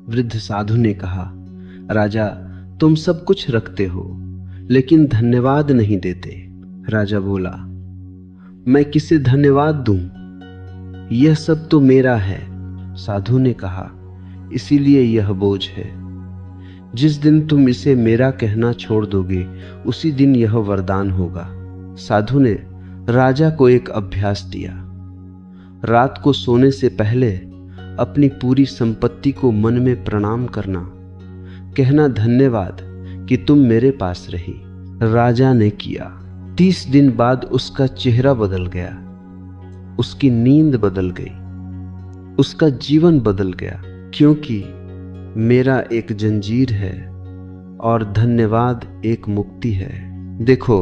वृद्ध साधु ने कहा, राजा तुम सब कुछ रखते हो लेकिन धन्यवाद नहीं देते। राजा बोला, मैं किसे धन्यवाद दूं? यह सब तो मेरा है। साधु ने कहा, इसीलिए यह बोझ है। जिस दिन तुम इसे मेरा कहना छोड़ दोगे उसी दिन यह वरदान होगा। साधु ने राजा को एक अभ्यास दिया। रात को सोने से पहले अपनी पूरी संपत्ति को मन में प्रणाम करना, कहना धन्यवाद कि तुम मेरे पास रही। राजा ने किया। 30 दिन बाद उसका चेहरा बदल गया, उसकी नींद बदल गई, उसका जीवन बदल गया, क्योंकि मेरा एक जंजीर है और धन्यवाद एक मुक्ति है। देखो,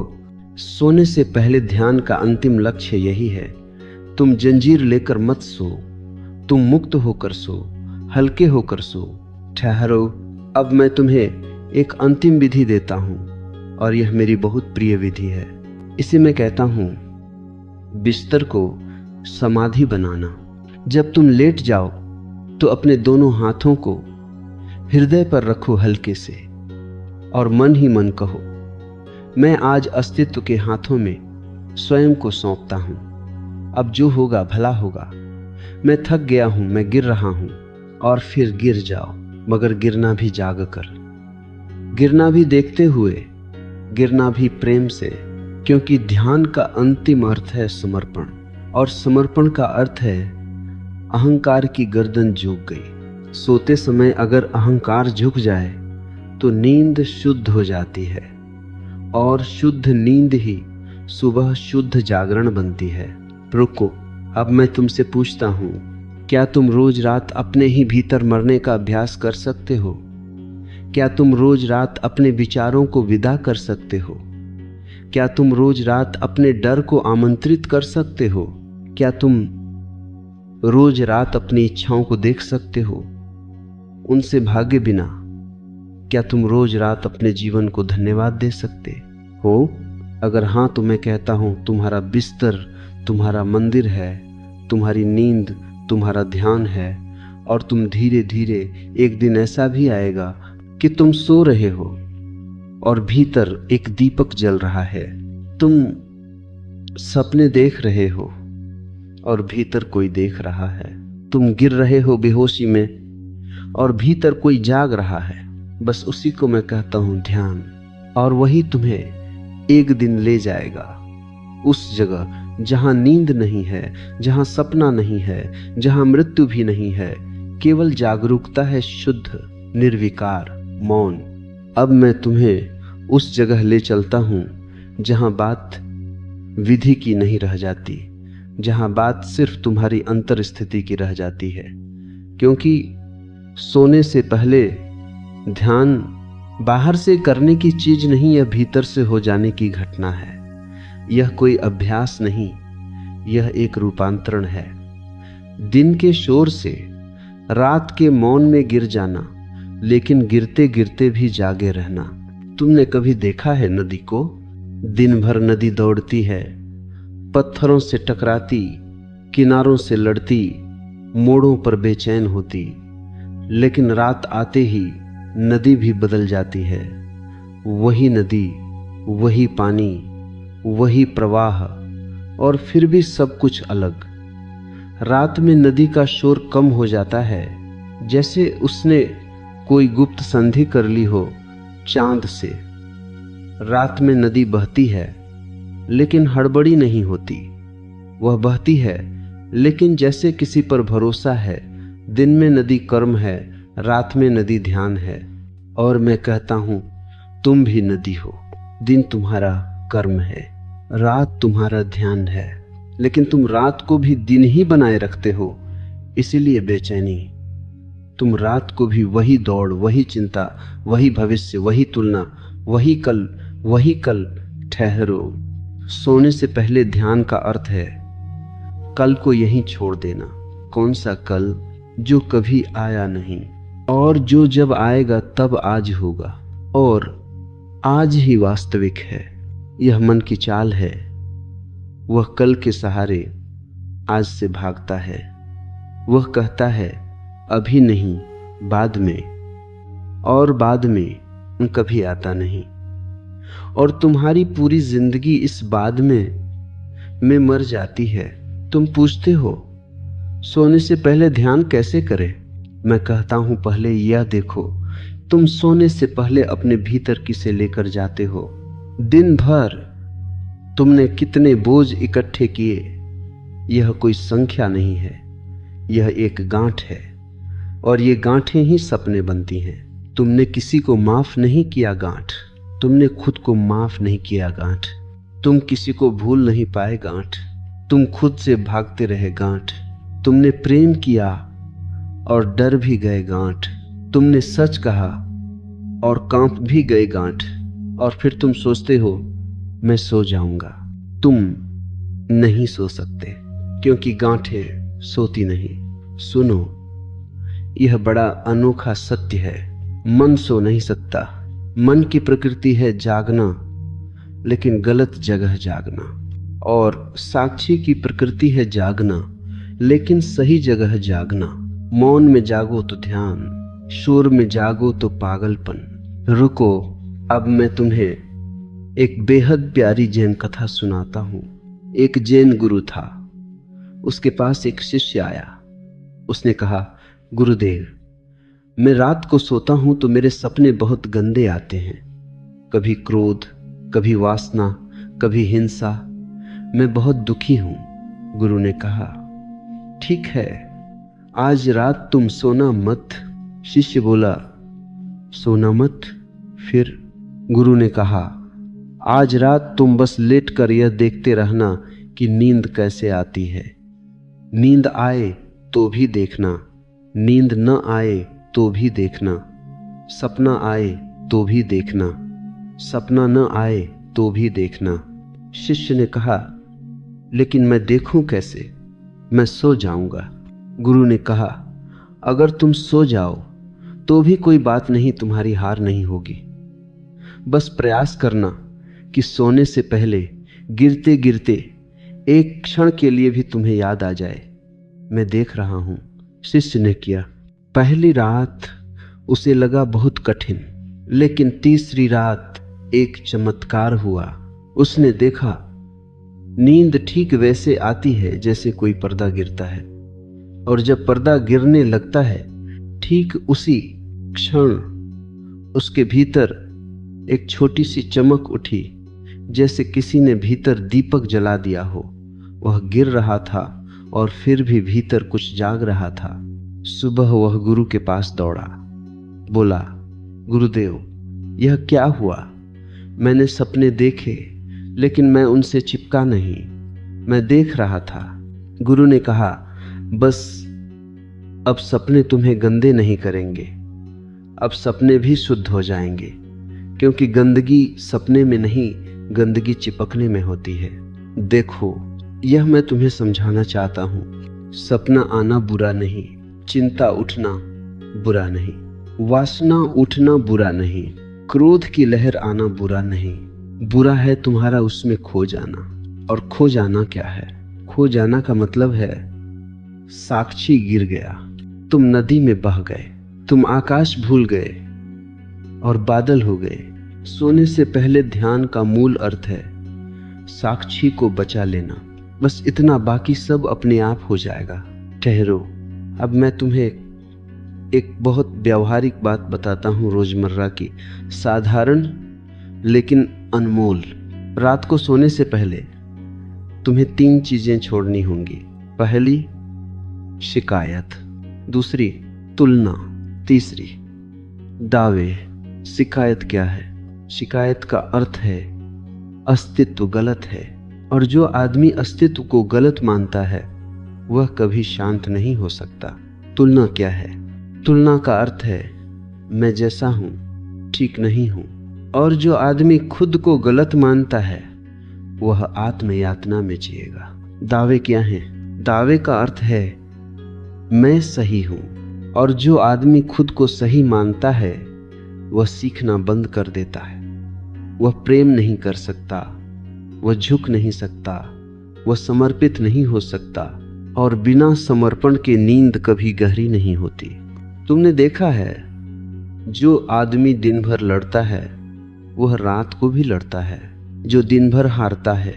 सोने से पहले ध्यान का अंतिम लक्ष्य यही है। तुम जंजीर लेकर मत सो, तुम मुक्त होकर सो, हल्के होकर सो। ठहरो, अब मैं तुम्हें एक अंतिम विधि देता हूं, और यह मेरी बहुत प्रिय विधि है। इसे मैं कहता हूं बिस्तर को समाधि बनाना। जब तुम लेट जाओ तो अपने दोनों हाथों को हृदय पर रखो हल्के से, और मन ही मन कहो, मैं आज अस्तित्व के हाथों में स्वयं को सौंपता हूं। अब जो होगा भला होगा। मैं थक गया हूं, मैं गिर रहा हूं। और फिर गिर जाओ, मगर गिरना भी जाग कर, गिरना भी देखते हुए, गिरना भी प्रेम से, क्योंकि ध्यान का अंतिम अर्थ है समर्पण, और समर्पण का अर्थ है अहंकार की गर्दन झुक गई। सोते समय अगर अहंकार झुक जाए तो नींद शुद्ध हो जाती है, और शुद्ध नींद ही सुबह शुद्ध जागरण बनती है। रुको, अब मैं तुमसे पूछता हूं, क्या तुम रोज रात अपने ही भीतर मरने का अभ्यास कर सकते हो? क्या तुम रोज रात अपने विचारों को विदा कर सकते हो? क्या तुम रोज रात अपने डर को आमंत्रित कर सकते हो? क्या तुम रोज रात अपनी इच्छाओं को देख सकते हो, उनसे भागे बिना? क्या तुम रोज रात अपने जीवन को धन्यवाद दे सकते हो? अगर हां तो मैं कहता हूं, तुम्हारा बिस्तर तुम्हारा मंदिर है, तुम्हारी नींद तुम्हारा ध्यान है, और तुम धीरे धीरे एक दिन ऐसा भी आएगा कि तुम सो रहे हो और भीतर एक दीपक जल रहा है। तुम सपने देख रहे हो और भीतर कोई देख रहा है। तुम गिर रहे हो बेहोशी में और भीतर कोई जाग रहा है। बस उसी को मैं कहता हूं ध्यान, और वही तुम्हें एक दिन ले जाएगा उस जगह जहां नींद नहीं है, जहां सपना नहीं है, जहां मृत्यु भी नहीं है, केवल जागरूकता है, शुद्ध, निर्विकार, मौन। अब मैं तुम्हें उस जगह ले चलता हूं जहां बात विधि की नहीं रह जाती, जहां बात सिर्फ तुम्हारी अंतर स्थिति की रह जाती है। क्योंकि सोने से पहले ध्यान बाहर से करने की चीज नहीं, यह भीतर से हो जाने की घटना है। यह कोई अभ्यास नहीं, यह एक रूपांतरण है। दिन के शोर से रात के मौन में गिर जाना, लेकिन गिरते गिरते भी जागे रहना। तुमने कभी देखा है नदी को? दिन भर नदी दौड़ती है, पत्थरों से टकराती, किनारों से लड़ती, मोड़ों पर बेचैन होती, लेकिन रात आते ही नदी भी बदल जाती है। वही नदी, वही पानी, वही प्रवाह, और फिर भी सब कुछ अलग। रात में नदी का शोर कम हो जाता है, जैसे उसने कोई गुप्त संधि कर ली हो चांद से। रात में नदी बहती है, लेकिन हड़बड़ी नहीं होती। वह बहती है, लेकिन जैसे किसी पर भरोसा है। दिन में नदी कर्म है, रात में नदी ध्यान है। और मैं कहता हूं, तुम भी नदी हो। दिन तुम्हारा कर्म है, रात तुम्हारा ध्यान है, लेकिन तुम रात को भी दिन ही बनाए रखते हो, इसीलिए बेचैनी। तुम रात को भी वही दौड़, वही चिंता, वही भविष्य, वही तुलना, वही कल ठहरो। सोने से पहले ध्यान का अर्थ है कल को यहीं छोड़ देना। कौन सा कल? जो कभी आया नहीं, और जो जब आएगा तब आज होगा, और आज ही वास्तविक है। यह मन की चाल है। वह कल के सहारे आज से भागता है। वह कहता है अभी नहीं, बाद में, और बाद में कभी आता नहीं। और तुम्हारी पूरी जिंदगी इस बाद में मर जाती है। तुम पूछते हो सोने से पहले ध्यान कैसे करें? मैं कहता हूं, पहले यह देखो, तुम सोने से पहले अपने भीतर किसे लेकर जाते हो। दिन भर तुमने कितने बोझ इकट्ठे किए, यह कोई संख्या नहीं है, यह एक गांठ है, और ये गांठें ही सपने बनती हैं। तुमने किसी को माफ नहीं किया गांठ, तुमने खुद को माफ नहीं किया गांठ। तुम किसी को भूल नहीं पाए गांठ, तुम खुद से भागते रहे गांठ। तुमने प्रेम किया और डर भी गए गांठ। तुमने सच कहा और कांप भी गए गांठ। और फिर तुम सोचते हो मैं सो जाऊंगा। तुम नहीं सो सकते, क्योंकि गांठें सोती नहीं। सुनो, यह बड़ा अनोखा सत्य है। मन सो नहीं सकता। मन की प्रकृति है जागना, लेकिन गलत जगह जागना। और साक्षी की प्रकृति है जागना, लेकिन सही जगह जागना। मौन में जागो तो ध्यान, शोर में जागो तो पागलपन। रुको, अब मैं तुम्हें एक बेहद प्यारी जैन कथा सुनाता हूं। एक जैन गुरु था, उसके पास एक शिष्य आया। उसने कहा, गुरुदेव, मैं रात को सोता हूं तो मेरे सपने बहुत गंदे आते हैं। कभी क्रोध, कभी वासना, कभी हिंसा। मैं बहुत दुखी हूं। गुरु ने कहा, ठीक है, आज रात तुम सोना मत। शिष्य बोला, सोना मत? फिर? गुरु ने कहा, आज रात तुम बस लेट कर यह देखते रहना कि नींद कैसे आती है। नींद आए तो भी देखना, नींद न आए तो भी देखना, सपना आए तो भी देखना, सपना न आए तो भी देखना। शिष्य ने कहा, लेकिन मैं देखूं कैसे? मैं सो जाऊंगा। गुरु ने कहा, अगर तुम सो जाओ तो भी कोई बात नहीं, तुम्हारी हार नहीं होगी। बस प्रयास करना कि सोने से पहले गिरते गिरते एक क्षण के लिए भी तुम्हें याद आ जाए, मैं देख रहा हूं। शिष्य ने किया। पहली रात उसे लगा बहुत कठिन, लेकिन तीसरी रात एक चमत्कार हुआ। उसने देखा नींद ठीक वैसे आती है जैसे कोई पर्दा गिरता है, और जब पर्दा गिरने लगता है ठीक उसी क्षण उसके भीतर एक छोटी सी चमक उठी, जैसे किसी ने भीतर दीपक जला दिया हो। वह गिर रहा था और फिर भी भीतर कुछ जाग रहा था। सुबह वह गुरु के पास दौड़ा, बोला, गुरुदेव, यह क्या हुआ? मैंने सपने देखे, लेकिन मैं उनसे चिपका नहीं। मैं देख रहा था गुरु ने कहा, बस अब सपने तुम्हें गंदे नहीं करेंगे, अब सपने भी शुद्ध हो जाएंगे, क्योंकि गंदगी सपने में नहीं, गंदगी चिपकने में होती है। देखो, यह मैं तुम्हें समझाना चाहता हूँ, सपना आना बुरा नहीं, चिंता उठना बुरा नहीं, वासना उठना बुरा नहीं, क्रोध की लहर आना बुरा नहीं। बुरा है तुम्हारा उसमें खो जाना। और खो जाना क्या है? खो जाना का मतलब है साक्षी गिर गया, तुम नदी में बह गए, तुम आकाश भूल गए और बादल हो गए। सोने से पहले ध्यान का मूल अर्थ है साक्षी को बचा लेना, बस इतना, बाकी सब अपने आप हो जाएगा। ठहरो, अब मैं तुम्हें एक बहुत व्यावहारिक बात बताता हूँ, रोजमर्रा की, साधारण लेकिन अनमोल। रात को सोने से पहले तुम्हें 3 चीजें छोड़नी होंगी। पहली, शिकायत, दूसरी तुलना, तीसरी दावे। शिकायत क्या है? शिकायत का अर्थ है अस्तित्व गलत है, और जो आदमी अस्तित्व को गलत मानता है वह कभी शांत नहीं हो सकता। तुलना क्या है? तुलना का अर्थ है मैं जैसा हूं ठीक नहीं हूं, और जो आदमी खुद को गलत मानता है वह आत्मयातना में जिएगा। दावे क्या हैं? दावे का अर्थ है मैं सही हूं, और जो आदमी खुद को सही मानता है वह सीखना बंद कर देता है। वह प्रेम नहीं कर सकता, वह झुक नहीं सकता, वह समर्पित नहीं हो सकता, और बिना समर्पण के नींद कभी गहरी नहीं होती। तुमने देखा है, जो आदमी दिन भर लड़ता है वह रात को भी लड़ता है, जो दिन भर हारता है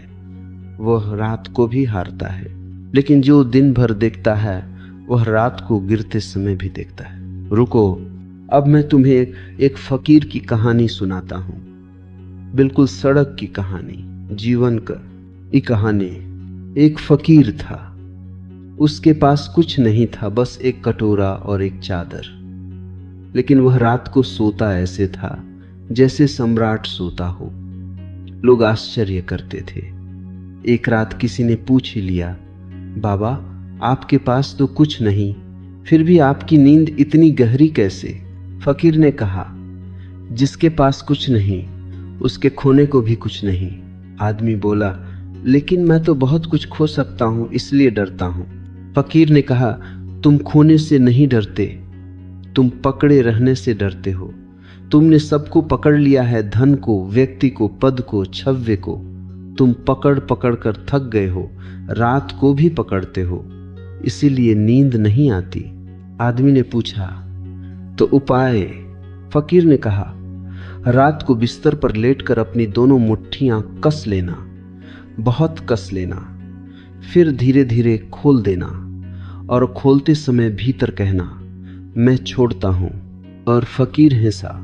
वह रात को भी हारता है, लेकिन जो दिन भर देखता है वह रात को गिरते समय भी देखता है। रुको, अब मैं तुम्हें एक फकीर की कहानी सुनाता हूं, बिल्कुल सड़क की कहानी, जीवन की कहानी। एक फकीर था, उसके पास कुछ नहीं था, बस एक कटोरा और एक चादर, लेकिन वह रात को सोता ऐसे था जैसे सम्राट सोता हो। लोग आश्चर्य करते थे। एक रात किसी ने पूछ ही लिया, बाबा आपके पास तो कुछ नहीं, फिर भी आपकी नींद इतनी गहरी कैसे? फकीर ने कहा, जिसके पास कुछ नहीं उसके खोने को भी कुछ नहीं। आदमी बोला, लेकिन मैं तो बहुत कुछ खो सकता हूं, इसलिए डरता हूं। फकीर ने कहा, तुम खोने से नहीं डरते, तुम पकड़े रहने से डरते हो। तुमने सबको पकड़ लिया है, धन को, व्यक्ति को, पद को, छव्य को। तुम पकड़ पकड़ कर थक गए हो, रात को भी पकड़ते हो, इसीलिए नींद नहीं आती। आदमी ने पूछा, तो उपाय? फकीर ने कहा, रात को बिस्तर पर लेटकर अपनी दोनों मुट्ठियां कस लेना, बहुत कस लेना, फिर धीरे धीरे खोल देना, और खोलते समय भीतर कहना, मैं छोड़ता हूं। और फकीर हंसा।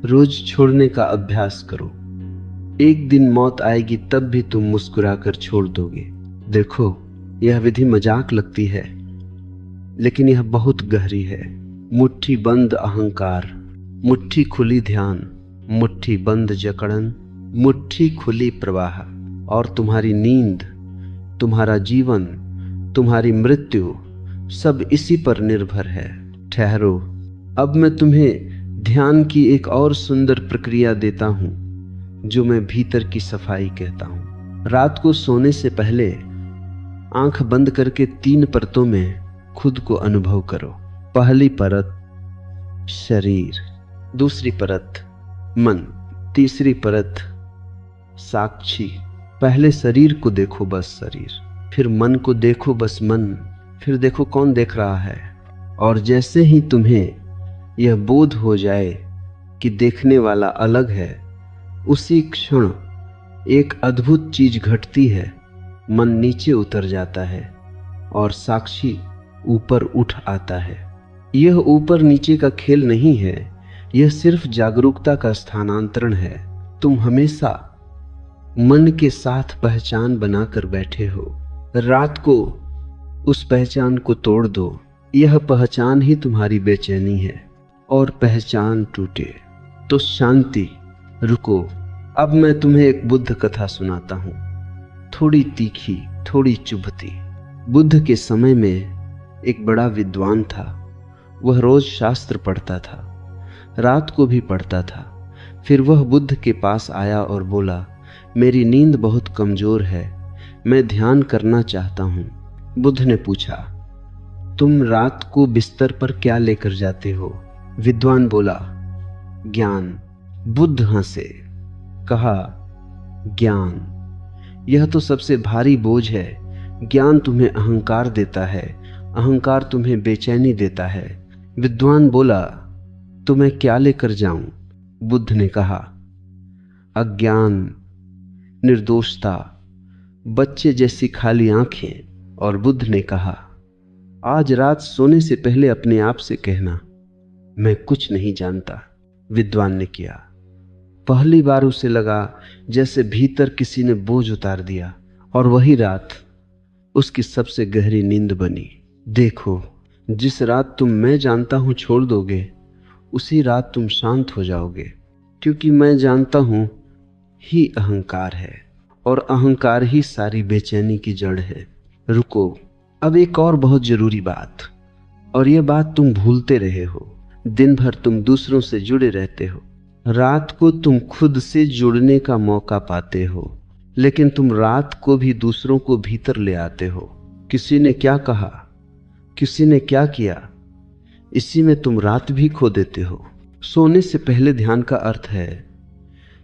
रोज छोड़ने का अभ्यास करो, एक दिन मौत आएगी तब भी तुम मुस्कुराकर छोड़ दोगे। देखो, यह विधि मजाक लगती है, लेकिन यह बहुत गहरी है। मुट्ठी बंद अहंकार, मुट्ठी खुली ध्यान, मुट्ठी बंद जकड़न, मुट्ठी खुली प्रवाह, और तुम्हारी नींद, तुम्हारा जीवन, तुम्हारी मृत्यु सब इसी पर निर्भर है। ठहरो, अब मैं तुम्हें ध्यान की एक और सुंदर प्रक्रिया देता हूं, जो मैं भीतर की सफाई कहता हूं। रात को सोने से पहले आंख बंद करके 3 परतों में खुद को अनुभव करो। पहली परत शरीर, दूसरी परत मन, तीसरी परत साक्षी। पहले शरीर को देखो, बस शरीर, फिर मन को देखो, बस मन, फिर देखो कौन देख रहा है। और जैसे ही तुम्हें यह बोध हो जाए कि देखने वाला अलग है, उसी क्षण एक अद्भुत चीज घटती है। मन नीचे उतर जाता है और साक्षी ऊपर उठ आता है। यह ऊपर नीचे का खेल नहीं है, यह सिर्फ जागरूकता का स्थानांतरण है। तुम हमेशा मन के साथ पहचान बनाकर बैठे हो। रात को उस पहचान को तोड़ दो। यह पहचान ही तुम्हारी बेचैनी है, और पहचान टूटे तो शांति। रुको, अब मैं तुम्हें एक बुद्ध कथा सुनाता हूं, थोड़ी तीखी, थोड़ी चुभती। बुद्ध के समय में एक बड़ा विद्वान था। वह रोज शास्त्र पढ़ता था, रात को भी पढ़ता था। फिर वह बुद्ध के पास आया और बोला, मेरी नींद बहुत कमजोर है, मैं ध्यान करना चाहता हूं। बुद्ध ने पूछा, तुम रात को बिस्तर पर क्या लेकर जाते हो? विद्वान बोला, ज्ञान। बुद्ध हंसे, कहा, ज्ञान? यह तो सबसे भारी बोझ है। ज्ञान तुम्हें अहंकार देता है, अहंकार तुम्हें बेचैनी देता है। विद्वान बोला, तो मैं क्या लेकर जाऊं? बुद्ध ने कहा, अज्ञान, निर्दोषता, बच्चे जैसी खाली आंखें। और बुद्ध ने कहा, आज रात सोने से पहले अपने आप से कहना, मैं कुछ नहीं जानता। विद्वान ने किया। पहली बार उसे लगा जैसे भीतर किसी ने बोझ उतार दिया, और वही रात उसकी सबसे गहरी नींद बनी। देखो, जिस रात तुम मैं जानता हूं छोड़ दोगे, उसी रात तुम शांत हो जाओगे, क्योंकि मैं जानता हूं ही अहंकार है, और अहंकार ही सारी बेचैनी की जड़ है। रुको, अब एक और बहुत जरूरी बात, और यह बात तुम भूलते रहे हो। दिन भर तुम दूसरों से जुड़े रहते हो, रात को तुम खुद से जुड़ने का मौका पाते हो, लेकिन तुम रात को भी दूसरों को भीतर ले आते हो। किसी ने क्या कहा, किसी ने क्या किया, इसी में तुम रात भी खो देते हो। सोने से पहले ध्यान का अर्थ है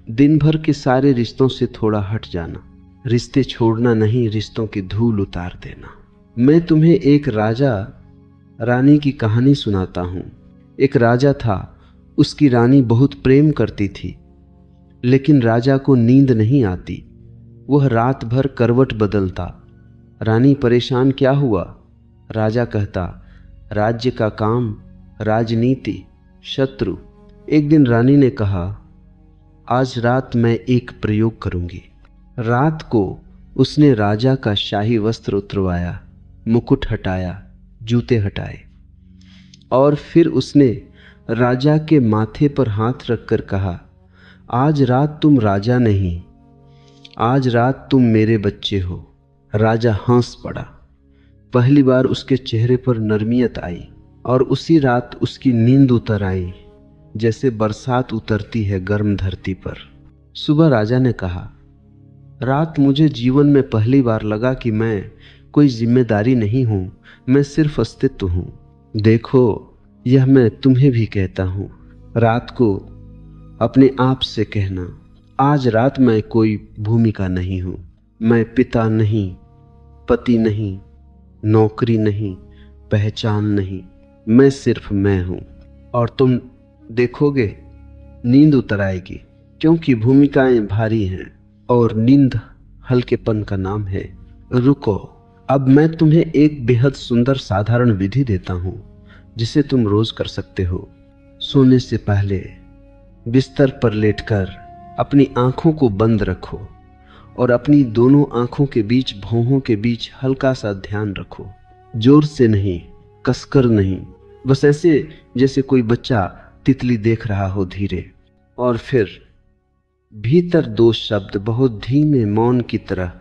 दिन भर के सारे रिश्तों से थोड़ा हट जाना। रिश्ते छोड़ना नहीं, रिश्तों की धूल उतार देना। मैं तुम्हें एक राजा रानी की कहानी सुनाता हूं। एक राजा था, उसकी रानी बहुत प्रेम करती थी, लेकिन राजा को नींद नहीं आती। वह रात भर करवट बदलता। रानी परेशान, क्या हुआ? राजा कहता, राज्य का काम, राजनीति, शत्रु। एक दिन रानी ने कहा, आज रात मैं एक प्रयोग करूंगी। रात को उसने राजा का शाही वस्त्र उतरवाया, मुकुट हटाया, जूते हटाए, और फिर उसने राजा के माथे पर हाथ रखकर कहा, आज रात तुम राजा नहीं, आज रात तुम मेरे बच्चे हो। राजा हंस पड़ा। पहली बार उसके चेहरे पर नरमियत आई, और उसी रात उसकी नींद उतर आई, जैसे बरसात उतरती है गर्म धरती पर। सुबह राजा ने कहा, रात मुझे जीवन में पहली बार लगा कि मैं कोई जिम्मेदारी नहीं हूं, मैं सिर्फ अस्तित्व हूं। देखो, यह मैं तुम्हें भी कहता हूं। रात को अपने आप से कहना, आज रात मैं कोई भूमिका नहीं हूं, मैं पिता नहीं, पति नहीं, नौकरी नहीं, पहचान नहीं, मैं सिर्फ मैं हूं। और तुम देखोगे नींद उतर आएगी, क्योंकि भूमिकाएं भारी हैं और नींद हल्केपन का नाम है। रुको, अब मैं तुम्हें एक बेहद सुंदर साधारण विधि देता हूं, जिसे तुम रोज कर सकते हो। सोने से पहले बिस्तर पर लेटकर अपनी आंखों को बंद रखो और अपनी दोनों आंखों के बीच, भौहों के बीच हल्का सा ध्यान रखो। जोर से नहीं, कसकर नहीं, बस ऐसे जैसे कोई बच्चा तितली देख रहा हो, धीरे। और फिर भीतर दो शब्द बहुत धीमे मौन की तरह,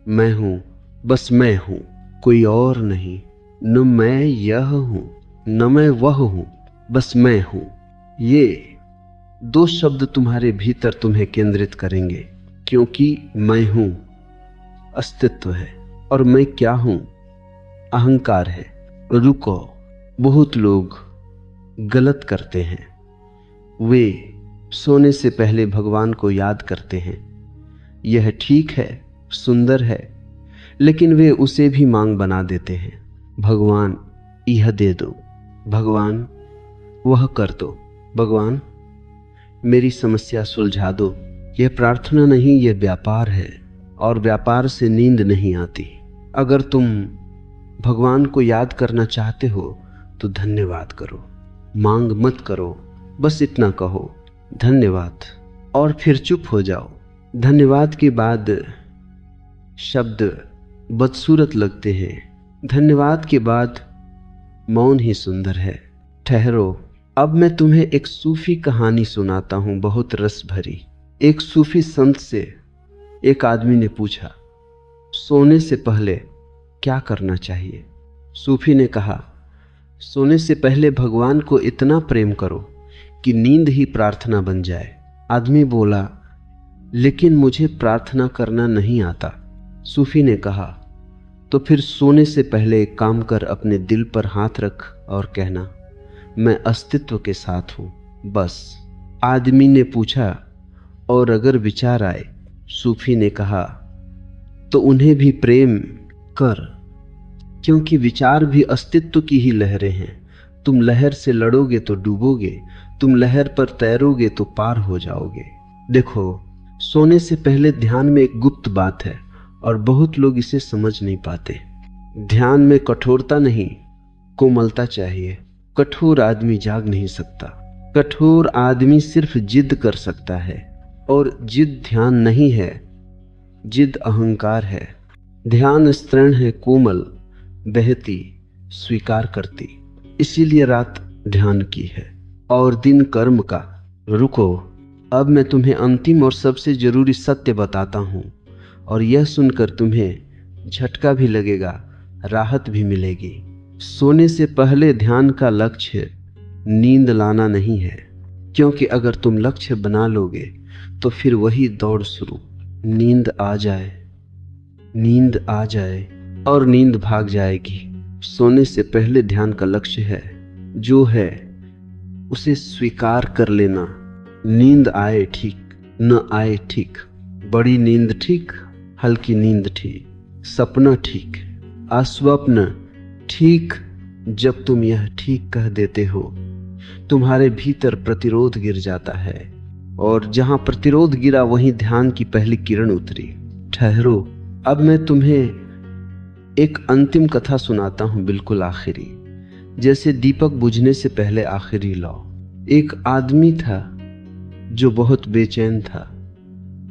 मैं हूं, बस मैं हूं, कोई और नहीं। न मैं यह हूं, न मैं वह हूं, बस मैं हूं। ये दो शब्द तुम्हारे भीतर तुम्हें केंद्रित करेंगे, क्योंकि मैं हूं अस्तित्व है, और मैं क्या हूं अहंकार है। रुको, बहुत लोग गलत करते हैं। वे सोने से पहले भगवान को याद करते हैं। यह ठीक है, सुंदर है, लेकिन वे उसे भी मांग बना देते हैं। भगवान यह दे दो, भगवान वह कर दो, भगवान मेरी समस्या सुलझा दो। यह प्रार्थना नहीं, यह व्यापार है, और व्यापार से नींद नहीं आती। अगर तुम भगवान को याद करना चाहते हो तो धन्यवाद करो, मांग मत करो, बस इतना कहो, धन्यवाद, और फिर चुप हो जाओ। धन्यवाद के बाद शब्द बदसूरत लगते हैं, धन्यवाद के बाद मौन ही सुंदर है। ठहरो, अब मैं तुम्हें एक सूफी कहानी सुनाता हूं, बहुत रस भरी। एक सूफी संत से एक आदमी ने पूछा, सोने से पहले क्या करना चाहिए? सूफी ने कहा, सोने से पहले भगवान को इतना प्रेम करो कि नींद ही प्रार्थना बन जाए। आदमी बोला, लेकिन मुझे प्रार्थना करना नहीं आता। सूफी ने कहा, तो फिर सोने से पहले एक काम कर, अपने दिल पर हाथ रख और कहना, मैं अस्तित्व के साथ हूं, बस। आदमी ने पूछा, और अगर विचार आए? सूफी ने कहा, तो उन्हें भी प्रेम कर, क्योंकि विचार भी अस्तित्व की ही लहरें हैं। तुम लहर से लड़ोगे तो डूबोगे, तुम लहर पर तैरोगे तो पार हो जाओगे। देखो, सोने से पहले ध्यान में एक गुप्त बात है और बहुत लोग इसे समझ नहीं पाते। ध्यान में कठोरता नहीं, कोमलता चाहिए। कठोर आदमी जाग नहीं सकता। कठोर आदमी सिर्फ जिद कर सकता है, और जिद ध्यान नहीं है, जिद अहंकार है। ध्यान स्तरण है, कोमल, बहती, स्वीकार करती। इसीलिए रात ध्यान की है और दिन कर्म का। रुको, अब मैं तुम्हें अंतिम और सबसे जरूरी सत्य बताता हूं, और यह सुनकर तुम्हें झटका भी लगेगा, राहत भी मिलेगी। सोने से पहले ध्यान का लक्ष्य नींद लाना नहीं है, क्योंकि अगर तुम लक्ष्य बना लोगे तो फिर वही दौड़ शुरू। नींद आ जाए, नींद आ जाए और नींद भाग जाएगी। सोने से पहले ध्यान का लक्ष्य है, जो है उसे स्वीकार कर लेना। नींद आए ठीक, न आए ठीक, बड़ी नींद ठीक, हल्की नींद ठीक, सपना ठीक, अस्वप्न ठीक। जब तुम यह ठीक कह देते हो, तुम्हारे भीतर प्रतिरोध गिर जाता है, और जहां प्रतिरोध गिरा वहीं ध्यान की पहली किरण उतरी। ठहरो, अब मैं तुम्हें एक अंतिम कथा सुनाता हूं, बिल्कुल आखिरी, जैसे दीपक बुझने से पहले आखिरी लौ। एक आदमी था जो बहुत बेचैन था।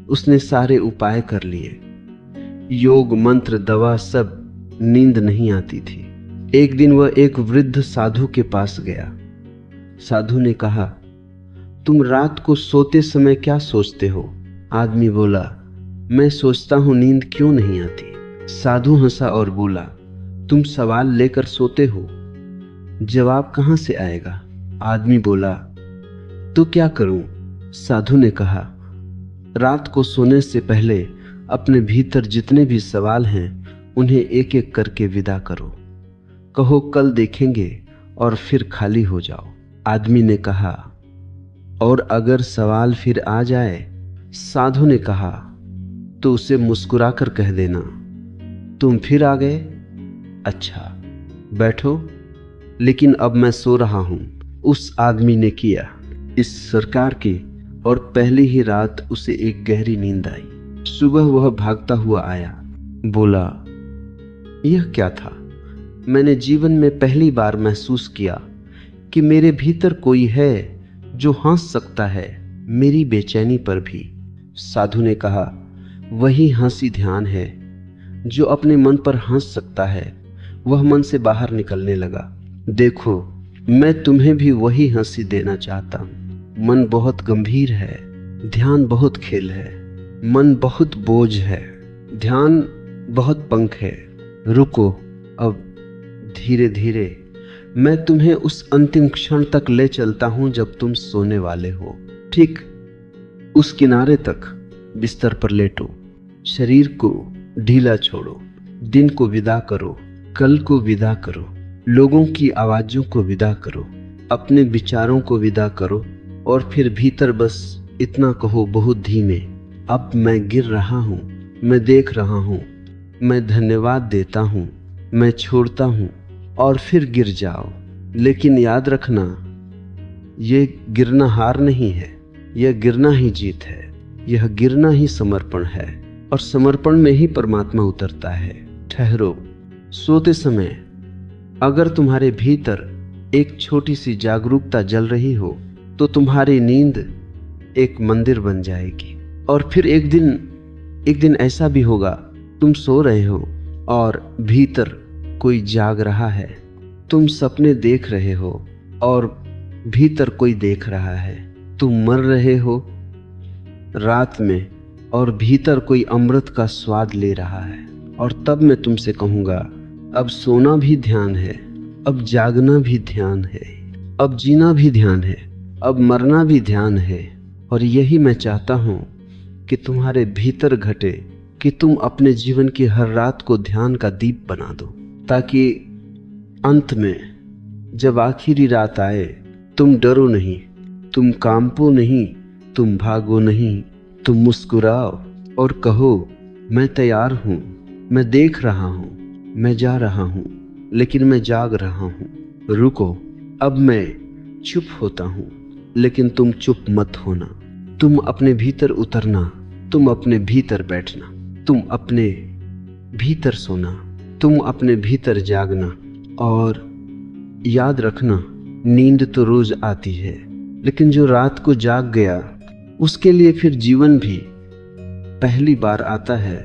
उसने सारे उपाय कर लिए, योग, मंत्र, दवा, सब, नींद नहीं आती थी। एक दिन वह एक वृद्ध साधु के पास गया। साधु ने कहा, तुम रात को सोते समय क्या सोचते हो? आदमी बोला, मैं सोचता हूं नींद क्यों नहीं आती। साधु हंसा और बोला, तुम सवाल लेकर सोते हो, जवाब कहां से आएगा? आदमी बोला, तो क्या करूं? साधु ने कहा, रात को सोने से पहले अपने भीतर जितने भी सवाल हैं उन्हें एक एक करके विदा करो। कहो कल देखेंगे, और फिर खाली हो जाओ। आदमी ने कहा, और अगर सवाल फिर आ जाए? साधु ने कहा, तो उसे मुस्कुराकर कह देना, तुम फिर आ गए। अच्छा, बैठो, लेकिन अब मैं सो रहा हूं। उस आदमी ने किया इस सरकार की, और पहली ही रात उसे एक गहरी नींद आई। सुबह वह भागता हुआ आया, बोला, यह क्या था? मैंने जीवन में पहली बार महसूस किया कि मेरे भीतर कोई है जो हंस सकता है, मेरी बेचैनी पर भी। साधु ने कहा, वही हंसी ध्यान है। जो अपने मन पर हंस सकता है वह मन से बाहर निकलने लगा। देखो, मैं तुम्हें भी वही हंसी देना चाहता हूं। मन बहुत गंभीर है, ध्यान बहुत खेल है। मन बहुत बोझ है, ध्यान बहुत पंख है। रुको, अब धीरे धीरे मैं तुम्हें उस अंतिम क्षण तक ले चलता हूं जब तुम सोने वाले हो। ठीक उस किनारे तक बिस्तर पर लेटो, शरीर को ढीला छोड़ो, दिन को विदा करो, कल को विदा करो, लोगों की आवाजों को विदा करो, अपने विचारों को विदा करो, और फिर भीतर बस इतना कहो बहुत धीमे, अब मैं गिर रहा हूं, मैं देख रहा हूं, मैं धन्यवाद देता हूं, मैं छोड़ता हूं, और फिर गिर जाओ। लेकिन याद रखना, ये गिरना हार नहीं है, यह गिरना ही जीत है, यह गिरना ही समर्पण है, और समर्पण में ही परमात्मा उतरता है। ठहरो, सोते समय अगर तुम्हारे भीतर एक छोटी सी जागरूकता जल रही हो तो तुम्हारी नींद एक मंदिर बन जाएगी। और फिर एक दिन ऐसा भी होगा, तुम सो रहे हो और भीतर कोई जाग रहा है, तुम सपने देख रहे हो और भीतर कोई देख रहा है, तुम मर रहे हो रात में और भीतर कोई अमृत का स्वाद ले रहा है। और तब मैं तुमसे कहूँगा, अब सोना भी ध्यान है, अब जागना भी ध्यान है, अब जीना भी ध्यान है, अब मरना भी ध्यान है। और यही मैं चाहता हूँ कि तुम्हारे भीतर घटे, कि तुम अपने जीवन की हर रात को ध्यान का दीप बना दो, ताकि अंत में जब आखिरी रात आए तुम डरो नहीं, तुम कांपो नहीं, तुम भागो नहीं, तुम मुस्कुराओ और कहो मैं तैयार हूँ, मैं देख रहा हूँ, मैं जा रहा हूँ, लेकिन मैं जाग रहा हूँ। रुको, अब मैं चुप होता हूँ, लेकिन तुम चुप मत होना। तुम अपने भीतर उतरना, तुम अपने भीतर बैठना, तुम अपने भीतर सोना, तुम अपने भीतर जागना। और याद रखना, नींद तो रोज आती है, लेकिन जो रात को जाग गया उसके लिए फिर जीवन भी पहली बार आता है।